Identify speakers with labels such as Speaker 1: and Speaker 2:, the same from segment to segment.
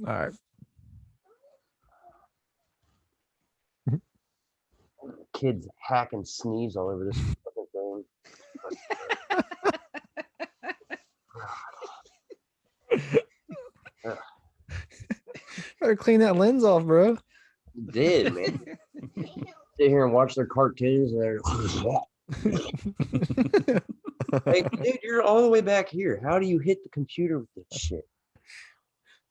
Speaker 1: All right.
Speaker 2: Kids hack and sneeze all over this fucking thing.
Speaker 1: Better clean that lens off, bro.
Speaker 2: Did, man. Sit here and watch their cartoons and they're hey, dude, you're all the way back here. How do you hit the computer with this shit?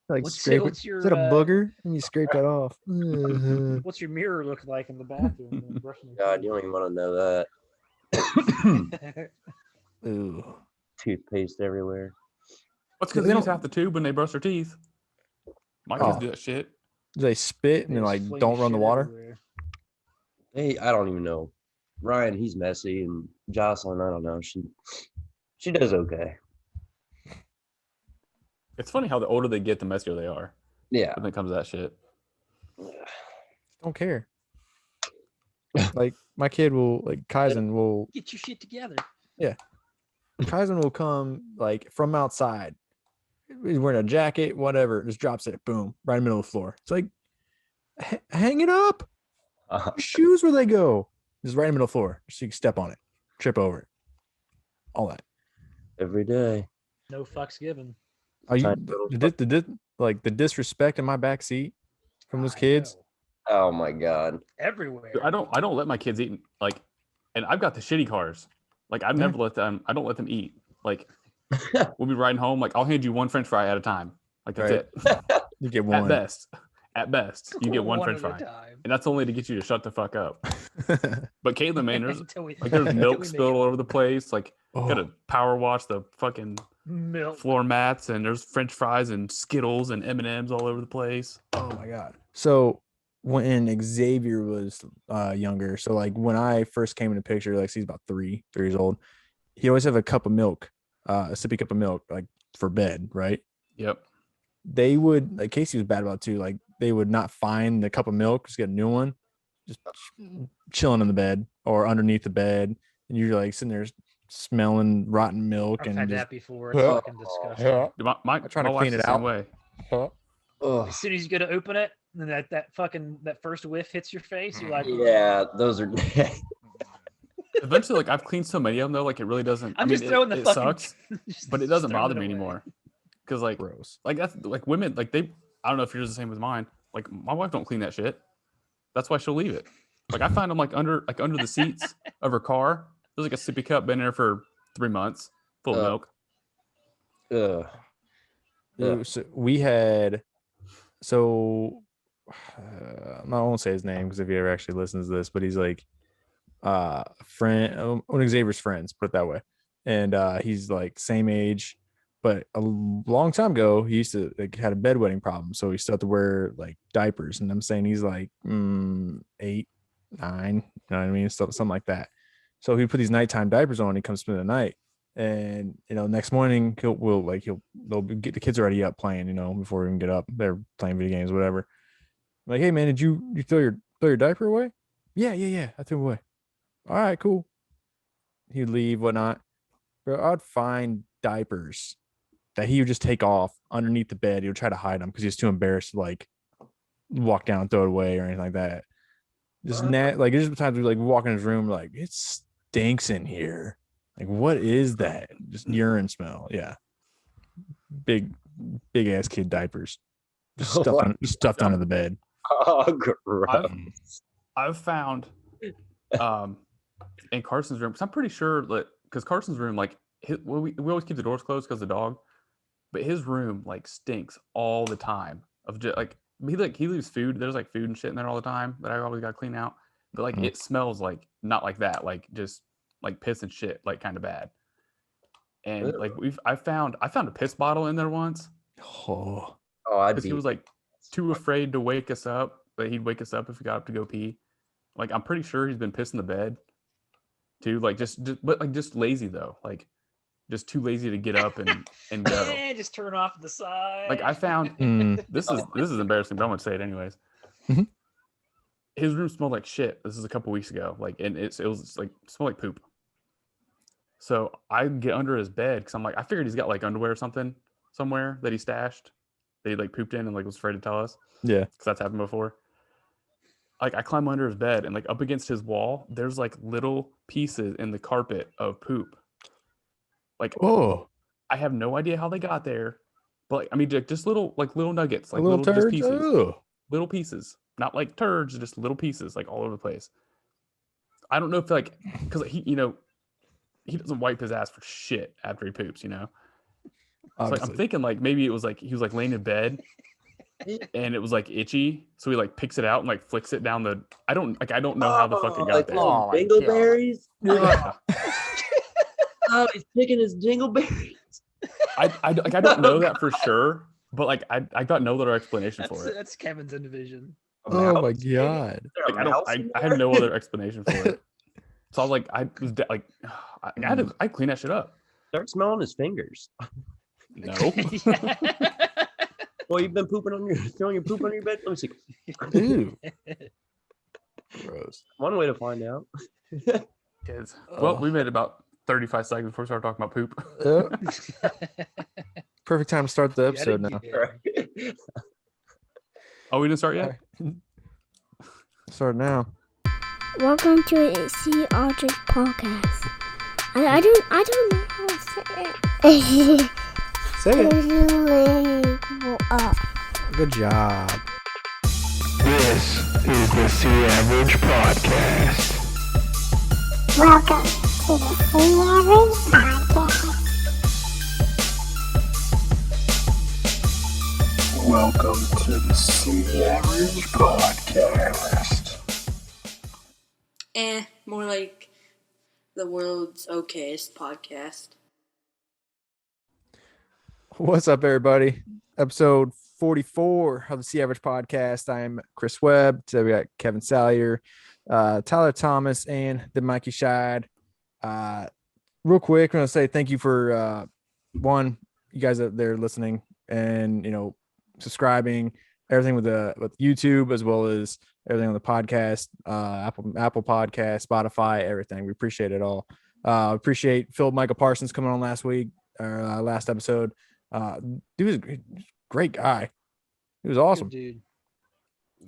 Speaker 1: Like
Speaker 3: What's
Speaker 1: scrape it.
Speaker 3: what's your,
Speaker 1: Is that a booger? And you scrape that off.
Speaker 3: What's your mirror look like in the bathroom when brushing your
Speaker 2: God, you don't even want to know that.
Speaker 3: teeth?
Speaker 1: Ooh.
Speaker 2: Toothpaste everywhere.
Speaker 4: What's because they use half the tube when they brush their teeth? My kids do that shit.
Speaker 1: Do they spit and then like don't run the water?
Speaker 3: Everywhere.
Speaker 2: Hey, I don't even know. Ryan, he's messy, and Jocelyn, I don't know. She does okay.
Speaker 4: It's funny how the older they get, the messier they are.
Speaker 2: Yeah.
Speaker 4: When it comes to that shit.
Speaker 1: Don't care. Like my kid will, like Kaizen will
Speaker 3: Get your shit together.
Speaker 1: Yeah. Kaizen will come like from outside. He's wearing a jacket, whatever, just drops it, boom, right in the middle of the floor. It's like, hang it up. Shoes where they go. Just right in the middle of the floor. So you can step on it, trip over it. All that.
Speaker 2: Every day.
Speaker 3: No fucks given.
Speaker 1: Are you like the disrespect in my back seat from those kids?
Speaker 2: Oh my God.
Speaker 3: Everywhere.
Speaker 4: I don't let my kids eat like, and I've got the shitty cars. Like I've never let them. I don't let them eat. Like we'll be riding home. Like I'll hand you one French fry at a time. Like that's it.
Speaker 1: You get one.
Speaker 4: At best, you get one French fry, and that's only to get you to shut the fuck up. But Caitlin, man, there's milk spilled all over the place. Like gotta power wash the fucking
Speaker 3: milk
Speaker 4: floor mats, and there's French fries and Skittles and M&Ms all over the place.
Speaker 1: Oh my God. So when Xavier was younger, so like when I first came in the picture, like he's about 3 years old, he always have a cup of milk, a sippy cup of milk, like for bed, right?
Speaker 4: Yep.
Speaker 1: They would, like Casey was bad about it too, like they would not find the cup of milk, just get a new one, just chilling in the bed or underneath the bed, and you're like sitting there smelling rotten milk.
Speaker 3: I've
Speaker 1: and
Speaker 3: had
Speaker 1: just,
Speaker 3: that before. It's fucking disgusting.
Speaker 4: My
Speaker 1: trying to clean it out.
Speaker 4: Way.
Speaker 3: As soon as you go to open it, and then that first whiff hits your face, you're like,
Speaker 2: yeah, those are.
Speaker 4: Eventually, like I've cleaned so many of them though, like it really doesn't.
Speaker 3: I'm just throwing the
Speaker 4: it
Speaker 3: fucking.
Speaker 4: Sucks, but it doesn't bother me anymore. Because like,
Speaker 1: gross.
Speaker 4: Like that's like women, like they. I don't know if yours is the same as mine. Like my wife don't clean that shit. That's why she'll leave it. Like I find them like under the seats of her car. There's like a sippy cup been there for 3 months, full of milk.
Speaker 1: So we had, I won't say his name because if he ever actually listens to this, but he's like friend, one of Xavier's friends, put it that way. And he's like same age, but a long time ago, he used to like had a bedwetting problem. So he still had to wear like diapers. And I'm saying he's like 8, 9, you know what I mean? Something like that. So he put these nighttime diapers on. He comes spend the night. And next morning they'll get the kids already up playing, before we even get up. They're playing video games, whatever. I'm like, hey man, did you throw your diaper away? Yeah, I threw it away. All right, cool. He'd leave, whatnot. Bro, I'd find diapers that he would just take off underneath the bed. He would try to hide them because he was too embarrassed to like walk down and throw it away or anything like that. Just like there's times we like walk in his room, like it stinks in here. Like, what is that? Just urine smell. Yeah. Big ass kid diapers. Just stuffed under the bed.
Speaker 2: Oh, gross.
Speaker 4: I've found in Carson's room, because I'm pretty sure that because Carson's room, like we always keep the doors closed because of the dog, but his room like stinks all the time of just like he leaves food. There's like food and shit in there all the time that I always got to clean out. But like it smells like not like that, like just like piss and shit, like kind of bad. And like I found a piss bottle in there once. Because he was like too afraid to wake us up, but he'd wake us up if we got up to go pee. Like I'm pretty sure he's been pissing the bed too. Like but like just lazy though, like just too lazy to get up and go.
Speaker 3: Just turn off the side.
Speaker 4: Like I found this is embarrassing, but I'm gonna say it anyways. His room smelled like shit. This is a couple weeks ago. Like, and it was like smelled like poop. So I get under his bed because I'm like, I figured he's got like underwear or something somewhere that he stashed they like pooped in and like was afraid to tell us
Speaker 1: Yeah.
Speaker 4: because that's happened before. Like I climb under his bed and like up against his wall, there's like little pieces in the carpet of poop. Like
Speaker 1: Oh,
Speaker 4: I have no idea how they got there, but like, I mean, just little nuggets,
Speaker 1: a
Speaker 4: like
Speaker 1: little
Speaker 4: little just
Speaker 1: turds.
Speaker 4: pieces,
Speaker 1: Oh.
Speaker 4: little pieces, not like turds, just little pieces, like all over the place. I don't know if like because he doesn't wipe his ass for shit after he poops, So like, I'm
Speaker 1: Obviously.
Speaker 4: thinking like maybe it was like he was like laying in bed and it was like itchy, so he like picks it out and like flicks it down the. I don't know how the fuck it got
Speaker 2: like
Speaker 4: there.
Speaker 2: little
Speaker 1: Oh my
Speaker 2: dingleberries.
Speaker 4: Yeah.
Speaker 2: Oh, he's picking his dingleberries.
Speaker 4: I don't know that for sure, but like I got no other explanation for it.
Speaker 3: That's Kevin's envision.
Speaker 1: Oh my god.
Speaker 4: Like I have no other explanation for it. So I was like, I had clean that shit up.
Speaker 2: Start smelling his fingers.
Speaker 4: No.
Speaker 2: Well, you've been throwing your poop on your bed. Let me see.
Speaker 1: Ew. Gross.
Speaker 2: One way to find out.
Speaker 4: Kids. Well, we made about 35 seconds before we started talking about poop.
Speaker 1: Perfect time to start the episode now.
Speaker 4: Oh, we didn't start yet?
Speaker 1: Start now.
Speaker 5: Welcome to a Sea Ostrich podcast. I don't know how to say it.
Speaker 1: Say it. Good job.
Speaker 6: This is the Sea Average Podcast.
Speaker 5: Welcome to the Sea Average podcast.
Speaker 6: Welcome to the Sea Average Podcast.
Speaker 7: More like the world's okayest podcast.
Speaker 1: What's up, everybody? Episode 44 of the Sea Average Podcast. I'm Chris Webb. Today we got Kevin Salyer, Tyler Thomas, and the Mikey Scheid. Real quick, I'm going to say thank you for, one, you guys out there listening and, subscribing, everything with YouTube as well as everything on the podcast, Apple Podcast, Spotify, everything. We appreciate it all. Appreciate Phil Michael Parsons coming on last last episode. Dude was a great guy. He was awesome.
Speaker 3: Good dude.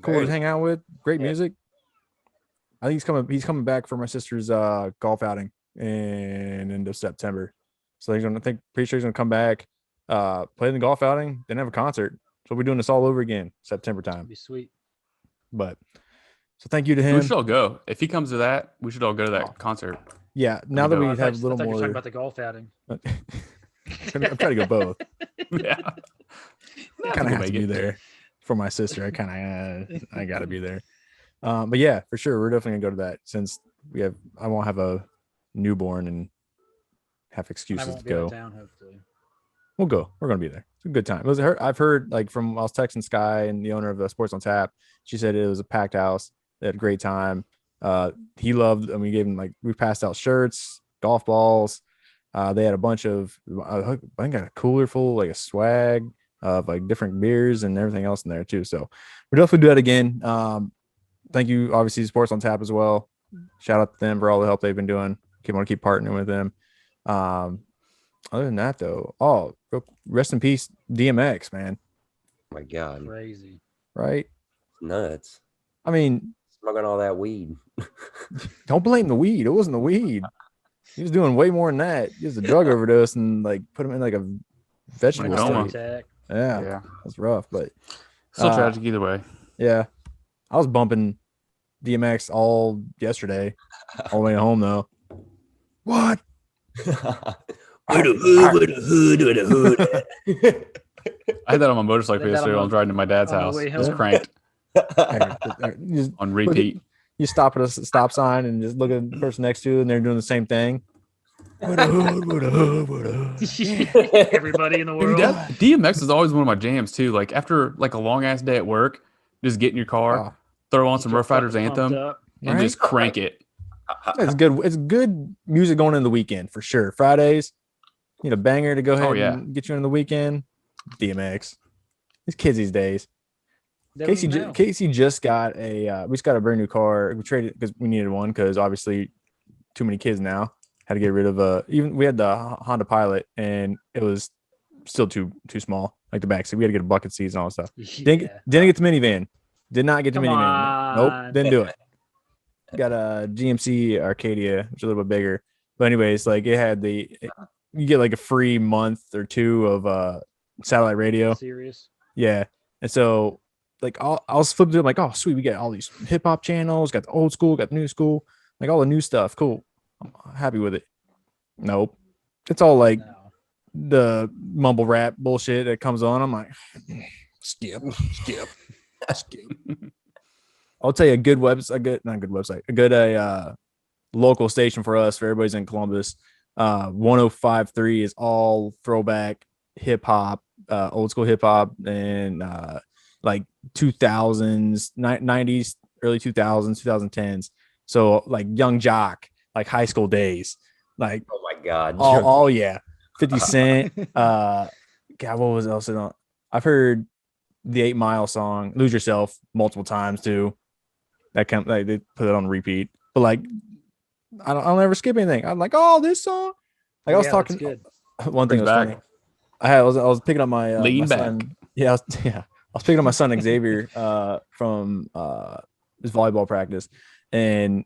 Speaker 1: Cool to hang out with. Great music. I think he's coming back for my sister's golf outing in end of September. So pretty sure he's gonna come back, play in the golf outing, then have a concert. So we're doing this all over again, September time.
Speaker 3: That'd be sweet.
Speaker 1: But so thank you to him.
Speaker 4: We should all go. If he comes to that, we should all go to that concert.
Speaker 1: Yeah. Now that we have a little
Speaker 3: I thought you were
Speaker 1: more.
Speaker 3: talking about the golf outing.
Speaker 1: I'm trying to go both.
Speaker 4: Yeah.
Speaker 1: I kind of have to be there for my sister. I gotta be there. But yeah, for sure, we're definitely gonna go to that since I won't have a newborn and have
Speaker 3: I
Speaker 1: excuses
Speaker 3: won't
Speaker 1: to
Speaker 3: be out
Speaker 1: go.
Speaker 3: of town, hopefully.
Speaker 1: We'll go. We're gonna be there. It's a good time. I've heard like I was texting Sky and the owner of the Sports on Tap. She said it was a packed house. They had a great time. He loved, and we gave him we passed out shirts, golf balls. They had a bunch of, I think a cooler full a swag of different beers and everything else in there too. So we'll definitely do that again. Thank you, obviously, Sports on Tap as well. Shout out to them for all the help they've been doing. Want to keep partnering with them. Other than that, though, rest in peace, DMX, man.
Speaker 2: Oh my God.
Speaker 3: Crazy.
Speaker 1: Right?
Speaker 2: Nuts.
Speaker 1: I mean,
Speaker 2: Smoking all that weed.
Speaker 1: don't blame the weed. It wasn't the weed. He was doing way more than that. He was a drug overdose and put him in a vegetable
Speaker 4: Coma.
Speaker 1: state.
Speaker 3: Attack.
Speaker 1: Yeah, that's rough, but
Speaker 4: Still tragic either way.
Speaker 1: yeah, I was bumping DMX all yesterday, all the way home though. What?
Speaker 2: With a hood.
Speaker 4: I had that on my motorcycle
Speaker 3: That
Speaker 4: yesterday when I was riding to my dad's
Speaker 3: on the
Speaker 4: house.
Speaker 3: way
Speaker 4: It was
Speaker 3: home.
Speaker 4: cranked
Speaker 1: You
Speaker 4: on repeat.
Speaker 1: stop at a stop sign and just look at the person next to you, and they're doing the same thing. With a hood, with a hood, with a hood.
Speaker 3: Everybody in the world.
Speaker 4: DMX is always one of my jams too. Like after a long ass day at work, just get in your car,
Speaker 1: Oh,
Speaker 4: throw on some
Speaker 3: Get
Speaker 4: Rough Riders
Speaker 3: fucking pumped
Speaker 4: anthem,
Speaker 3: up.
Speaker 4: and
Speaker 1: Right?
Speaker 4: just crank it.
Speaker 1: it's good. It's good music going into the weekend for sure. Fridays, need a banger to go ahead
Speaker 4: yeah.
Speaker 1: and get you in the weekend. DMX. These kids these days.
Speaker 3: They don't even know.
Speaker 1: Casey just got we just got a brand new car. We traded because we needed one because obviously too many kids now. Had to get rid of even we had the Honda Pilot and it was still too small. Like the back seat, we had to get a bucket seats and all that stuff.
Speaker 3: Yeah.
Speaker 1: Didn't get the minivan. Did not get the
Speaker 3: Come
Speaker 1: minivan.
Speaker 3: on.
Speaker 1: Nope, didn't do it. Got a GMC Arcadia, which is a little bit bigger. But anyways, like it had you get like a free month or two of satellite radio.
Speaker 3: Serious?
Speaker 1: Yeah. And so like I was flipping through, I'm like, oh sweet, we got all these hip hop channels, got the old school, got the new school, like all the new stuff. Cool. I'm happy with it. Nope. It's all like the mumble rap bullshit that comes on. I'm like, skip. I'll tell you a good website, a good local station for us, for everybody's in Columbus. 105.3 is all throwback hip hop, old school hip hop, and like 2000s, 90s, early 2000s, 2010s. So like Young Jock, like high school days, like
Speaker 2: Oh my God.
Speaker 1: oh yeah, 50 Cent. God, what was else on? I've heard the 8 Mile song, Lose Yourself, multiple times too. Like they put it on repeat, but like I'll never skip anything. I'm like, oh, this song. Like I was talking.
Speaker 3: Good.
Speaker 1: One thing
Speaker 4: Brings
Speaker 1: was
Speaker 4: back.
Speaker 1: funny. I was picking up my
Speaker 4: Lean
Speaker 1: my
Speaker 4: back.
Speaker 1: son. Yeah, I was picking up my son Xavier from his volleyball practice, and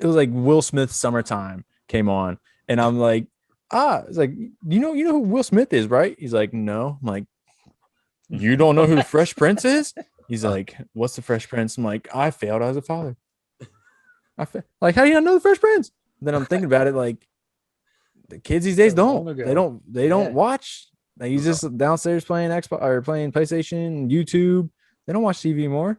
Speaker 1: it was like Will Smith's "Summertime" came on, and I'm like, it's like you know who Will Smith is, right? He's like, no. I'm like, you don't know who the Fresh Prince is? He's like, what's the Fresh Prince? I'm like, I failed as a father. Like, how do you not know the Fresh Prince? Then I'm thinking about it, like the kids these days
Speaker 3: So
Speaker 1: don't.
Speaker 3: long ago.
Speaker 1: They don't
Speaker 3: Yeah.
Speaker 1: watch. Like, he's just downstairs playing Xbox or playing PlayStation, YouTube. They don't watch TV anymore.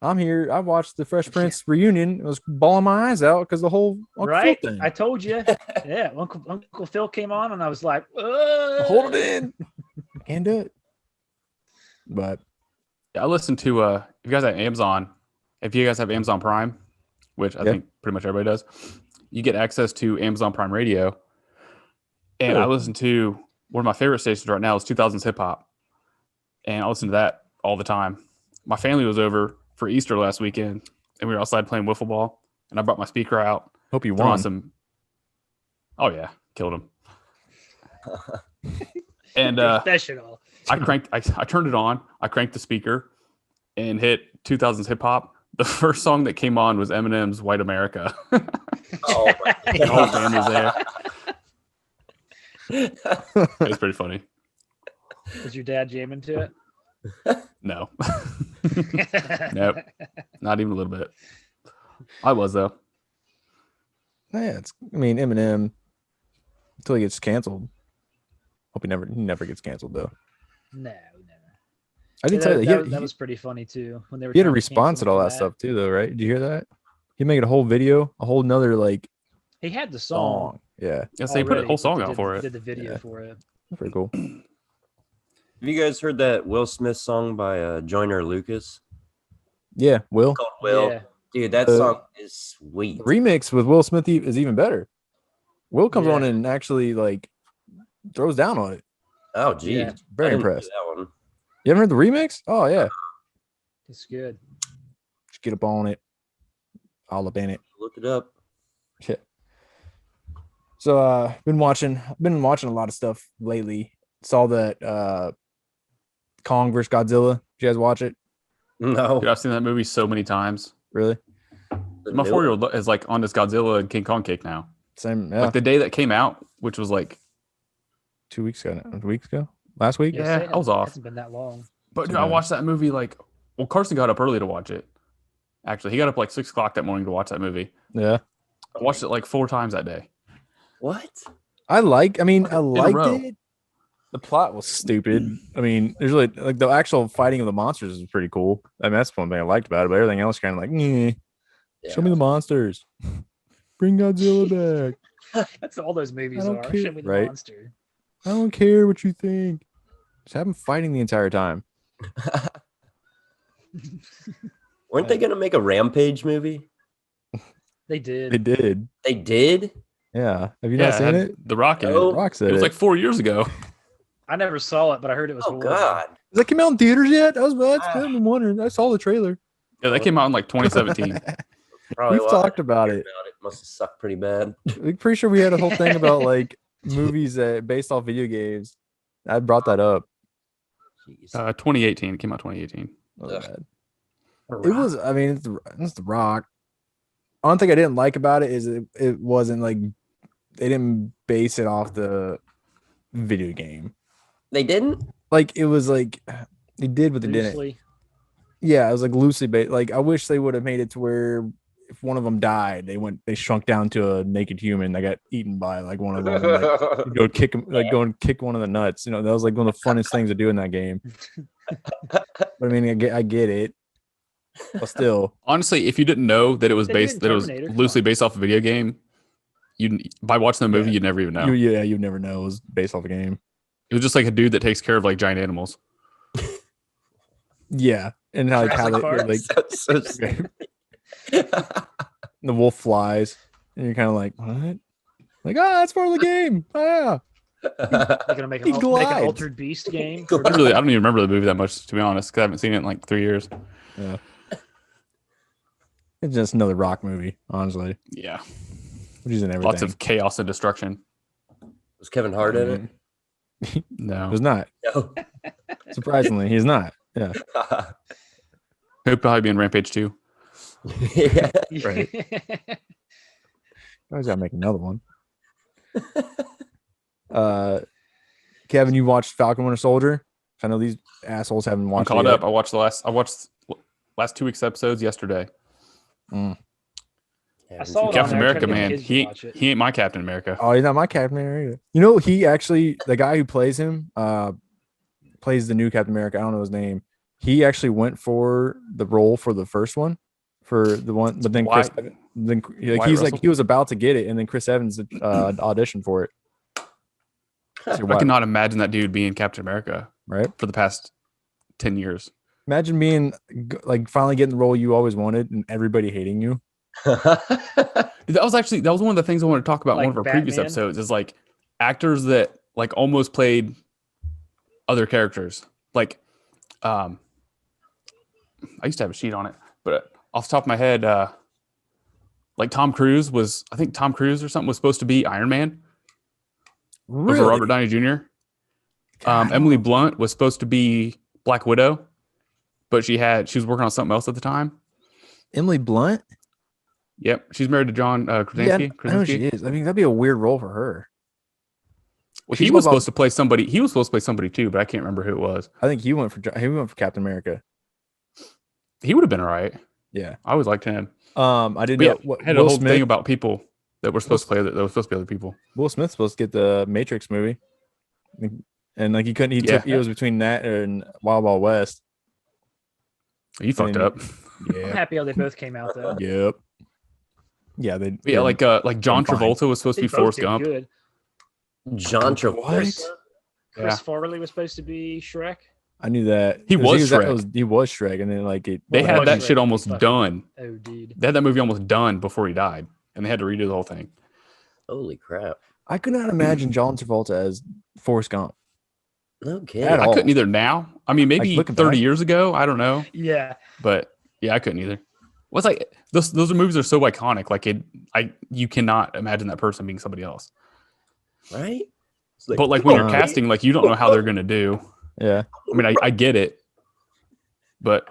Speaker 1: I'm here. I watched the Fresh Prince reunion. I was bawling my eyes out because the whole Uncle
Speaker 3: Right?
Speaker 1: Phil thing.
Speaker 3: I told you. Yeah. Uncle Phil came on and I was like,
Speaker 1: Hold it in. Can't do it. But
Speaker 4: Yeah, I listened to if you guys have Amazon, if you guys have Amazon Prime, which I think pretty much everybody does, you get access to Amazon Prime Radio. And I listen to one of my favorite stations right now is 2000s hip hop. And I listen to that all the time. My family was over for Easter last weekend and we were outside playing wiffle ball and I brought my speaker out.
Speaker 1: hope you
Speaker 4: Threw on
Speaker 1: won.
Speaker 4: some. Oh yeah, killed him. And
Speaker 3: professional.
Speaker 4: I turned it on. I cranked the speaker and hit 2000s hip hop. The first song that came on was Eminem's "White America."
Speaker 2: Oh my
Speaker 4: The whole band was there. It's pretty funny.
Speaker 3: Was your dad jamming to it?
Speaker 4: No, nope, not even a little bit. I was though.
Speaker 1: Yeah, I mean, Eminem until he gets canceled. Hope he never gets canceled though.
Speaker 3: No, never.
Speaker 1: I didn't tell you
Speaker 3: that,
Speaker 1: that.
Speaker 3: that was pretty funny too. When they were
Speaker 1: He had a
Speaker 3: trying to cancel
Speaker 1: response
Speaker 3: him
Speaker 1: to all
Speaker 3: for
Speaker 1: that stuff too, though, right? Did you hear that? He made it a whole video, a whole nother like
Speaker 3: He had the song.
Speaker 1: song. Yeah,
Speaker 4: Yeah, so he put a
Speaker 3: already,
Speaker 4: whole
Speaker 3: but
Speaker 4: song
Speaker 3: they
Speaker 4: out for it.
Speaker 3: Did the video
Speaker 1: Yeah.
Speaker 3: for it.
Speaker 1: that's pretty cool.
Speaker 2: Have you guys heard that Will Smith song by Joyner Lucas?
Speaker 1: Yeah, Will.
Speaker 2: Called Will.
Speaker 3: Yeah.
Speaker 2: Dude, that song is sweet.
Speaker 1: The remix with Will Smith is even better. Will comes on
Speaker 3: Yeah.
Speaker 1: and actually like throws down on it.
Speaker 2: Oh, geez.
Speaker 3: Yeah.
Speaker 1: Very
Speaker 2: I didn't hear
Speaker 1: impressed.
Speaker 2: That one.
Speaker 1: You haven't heard the remix? Oh yeah,
Speaker 3: It's good.
Speaker 1: just get up on it, all up in it.
Speaker 2: Look it up.
Speaker 1: Shit. So been watching a lot of stuff lately. Saw that Kong vs Godzilla. Did you guys watch it?
Speaker 2: No.
Speaker 4: Dude, I've seen that movie so many times.
Speaker 1: Really?
Speaker 2: The
Speaker 4: My
Speaker 2: new
Speaker 4: 4-year-old is like on this Godzilla and King Kong kick now.
Speaker 1: Same. Yeah.
Speaker 4: Like the day that came out, which was like,
Speaker 1: 2 weeks ago. Last week.
Speaker 4: Yeah,
Speaker 3: say
Speaker 4: I was
Speaker 3: it
Speaker 4: off.
Speaker 3: hasn't been that long.
Speaker 4: but dude,
Speaker 1: Yeah.
Speaker 4: I watched that movie like, well, Carson got up early to watch it. Actually, he got up like 6 o'clock that morning to watch that movie.
Speaker 1: Yeah.
Speaker 4: I watched it like 4 times that day.
Speaker 2: What?
Speaker 1: I liked
Speaker 4: a
Speaker 1: it.
Speaker 4: row.
Speaker 1: The plot was stupid. I mean, there's really like the actual fighting of the monsters is pretty cool. I mean, that's one thing I liked about it, but everything else kind of like, show me the monsters. Bring Godzilla back.
Speaker 3: That's all those movies
Speaker 1: don't
Speaker 3: are.
Speaker 1: care,
Speaker 3: Show me the
Speaker 1: right?
Speaker 3: monster.
Speaker 1: I don't care what you think. Just have them fighting the entire time.
Speaker 2: Weren't they going to make a Rampage movie?
Speaker 3: They did.
Speaker 1: They did.
Speaker 2: They did?
Speaker 1: Yeah. Have you
Speaker 4: Yeah,
Speaker 1: not
Speaker 4: it
Speaker 1: seen
Speaker 4: had
Speaker 1: it?
Speaker 4: The Rock in
Speaker 2: No.
Speaker 4: it.
Speaker 1: Rock said
Speaker 4: It was
Speaker 1: it.
Speaker 4: like 4 years ago.
Speaker 3: I never saw it, but I heard it was
Speaker 2: Oh,
Speaker 3: horrible.
Speaker 2: God.
Speaker 1: Has that come out in theaters yet? That's I've been wondering. I saw the trailer.
Speaker 4: Yeah, that came out in like 2017.
Speaker 2: Probably
Speaker 1: We've
Speaker 2: why
Speaker 1: talked
Speaker 2: I
Speaker 1: about
Speaker 2: heard
Speaker 1: it.
Speaker 2: Must have sucked pretty bad.
Speaker 1: I'm pretty sure we had a whole thing about like movies that based off video games I brought that up.
Speaker 2: Jeez.
Speaker 4: 2018. It came out 2018.
Speaker 1: Oh,
Speaker 2: Ugh.
Speaker 1: bad.
Speaker 2: A
Speaker 1: It was.
Speaker 2: rock.
Speaker 1: I mean, it's the Rock. One thing I didn't like about it is it wasn't like they didn't base it off the video game.
Speaker 2: They didn't.
Speaker 1: Like it was like they did, but they didn't.
Speaker 3: Loosely.
Speaker 1: Yeah, it was like loosely based. Like I wish they would have made it to where if one of them died, they shrunk down to a naked human that got eaten by like one of them. Like go kick him, like go and kick one of the nuts. You know, that was like one of the funnest things to do in that game. But I mean, I get it, but still,
Speaker 4: Honestly, if you didn't know that it was
Speaker 3: They did
Speaker 4: based,
Speaker 3: in
Speaker 4: that it was
Speaker 3: Terminator, come
Speaker 4: loosely
Speaker 3: on.
Speaker 4: based off a video game, you by watching the movie,
Speaker 1: Yeah.
Speaker 4: you'd never even know.
Speaker 1: you'd never know it was based off a game.
Speaker 4: It was just like a dude that takes care of like giant animals.
Speaker 1: Yeah, and how
Speaker 3: Jurassic
Speaker 1: they
Speaker 3: Park?
Speaker 1: like
Speaker 2: Sounds so stupid.
Speaker 1: the wolf flies, and you're kind of like, what? Like, that's part of the game. Oh, yeah.
Speaker 3: They're gonna make
Speaker 1: He
Speaker 3: an
Speaker 1: glides.
Speaker 3: altered beast game.
Speaker 2: He
Speaker 3: for-
Speaker 4: I don't even remember the movie that much, to be honest, because I haven't seen it in like 3 years.
Speaker 1: Yeah. It's just another Rock movie, honestly.
Speaker 4: Yeah,
Speaker 1: Which is in everything.
Speaker 4: lots of chaos and destruction.
Speaker 2: Was Kevin Hart in it?
Speaker 1: It
Speaker 4: No,
Speaker 1: was not.
Speaker 2: No.
Speaker 1: Surprisingly, he's not. Yeah.
Speaker 4: he'll probably be in Rampage 2.
Speaker 2: Yeah.
Speaker 1: Right. I always gotta make another one. Kevin, you watched Falcon Winter Soldier? I know these assholes haven't
Speaker 4: I'm
Speaker 1: watched
Speaker 4: caught
Speaker 1: it
Speaker 4: up. I watched last 2 weeks episodes yesterday.
Speaker 3: I saw it
Speaker 4: Captain
Speaker 3: on there,
Speaker 4: America,
Speaker 3: tried to get
Speaker 4: man,
Speaker 3: kids to
Speaker 4: he
Speaker 3: watch it.
Speaker 4: ain't my Captain America.
Speaker 1: Oh, he's not my Captain America. You know, he actually, the guy who plays him, plays the new Captain America. I don't know his name. He actually went for the role for the first one, for the one, but then
Speaker 4: Wyatt- Wyatt
Speaker 1: he's
Speaker 4: Russell?
Speaker 1: like he was about to get it, and then Chris Evans auditioned for it. So
Speaker 4: I
Speaker 1: Wyatt-
Speaker 4: cannot imagine that dude being Captain America
Speaker 1: right?
Speaker 4: for the past 10 years.
Speaker 1: Imagine being like finally getting the role you always wanted, and everybody hating you.
Speaker 4: That was one of the things I wanted to talk about in
Speaker 3: Like
Speaker 4: one of our previous
Speaker 3: Batman?
Speaker 4: episodes is like actors that like almost played other characters. Like, I used to have a sheet on it, but off the top of my head, like Tom Cruise or something was supposed to be Iron Man over Robert Downey Jr. Emily Blunt was supposed to be Black Widow, but she was working on something else at the time.
Speaker 1: Emily Blunt?
Speaker 4: Yep, she's married to John Krasinski.
Speaker 1: I know she is. I mean, that'd be a weird role for her.
Speaker 4: Well,
Speaker 1: She's
Speaker 4: he
Speaker 1: all
Speaker 4: was
Speaker 1: about-
Speaker 4: supposed to play somebody. He was supposed to play somebody too, but I can't remember who it was.
Speaker 1: I think he went for Captain America.
Speaker 4: He would have been all right.
Speaker 1: Yeah.
Speaker 4: I always liked him.
Speaker 1: I didn't
Speaker 4: But yeah,
Speaker 1: know what
Speaker 4: I had a
Speaker 1: Will
Speaker 4: whole
Speaker 1: Smith.
Speaker 4: thing about people that were supposed to play that were supposed to be other people.
Speaker 1: Will Smith's supposed to get the Matrix movie, and like he couldn't. He was between that and Wild Wild West.
Speaker 4: You fucked
Speaker 1: And-
Speaker 4: up.
Speaker 3: I'm
Speaker 1: Yeah.
Speaker 3: happy how they both came out though.
Speaker 1: Yep. Yeah. They.
Speaker 4: But yeah, like John
Speaker 1: fine.
Speaker 4: Travolta was supposed to
Speaker 3: They
Speaker 4: be
Speaker 3: both
Speaker 4: Forrest
Speaker 3: did
Speaker 4: Gump.
Speaker 3: good.
Speaker 2: John Travolta.
Speaker 1: What?
Speaker 3: Chris Farley was supposed to be Shrek.
Speaker 1: I knew that
Speaker 4: He was Shrek.
Speaker 1: He was Shrek, and then like it.
Speaker 4: They
Speaker 3: Well,
Speaker 4: had
Speaker 3: was
Speaker 4: that
Speaker 3: Shrek
Speaker 4: shit
Speaker 3: be
Speaker 4: almost
Speaker 3: fucking-
Speaker 4: done.
Speaker 3: Oh, dude.
Speaker 4: They had that movie almost done before he died, and they had to redo the whole thing.
Speaker 2: Holy crap.
Speaker 1: I could not imagine John Travolta as Forrest Gump.
Speaker 2: No kidding.
Speaker 1: At
Speaker 4: I
Speaker 1: all.
Speaker 4: couldn't either now. I mean, maybe
Speaker 1: looking
Speaker 4: 30
Speaker 1: back.
Speaker 4: years ago. I don't know.
Speaker 3: Yeah.
Speaker 4: But yeah, I couldn't either. What's like those movies are so iconic. Like you cannot imagine that person being somebody else.
Speaker 2: Right? It's
Speaker 4: But like when you're
Speaker 1: uh,
Speaker 4: casting, like you don't know how they're gonna do.
Speaker 1: Yeah,
Speaker 4: I mean, I get it, but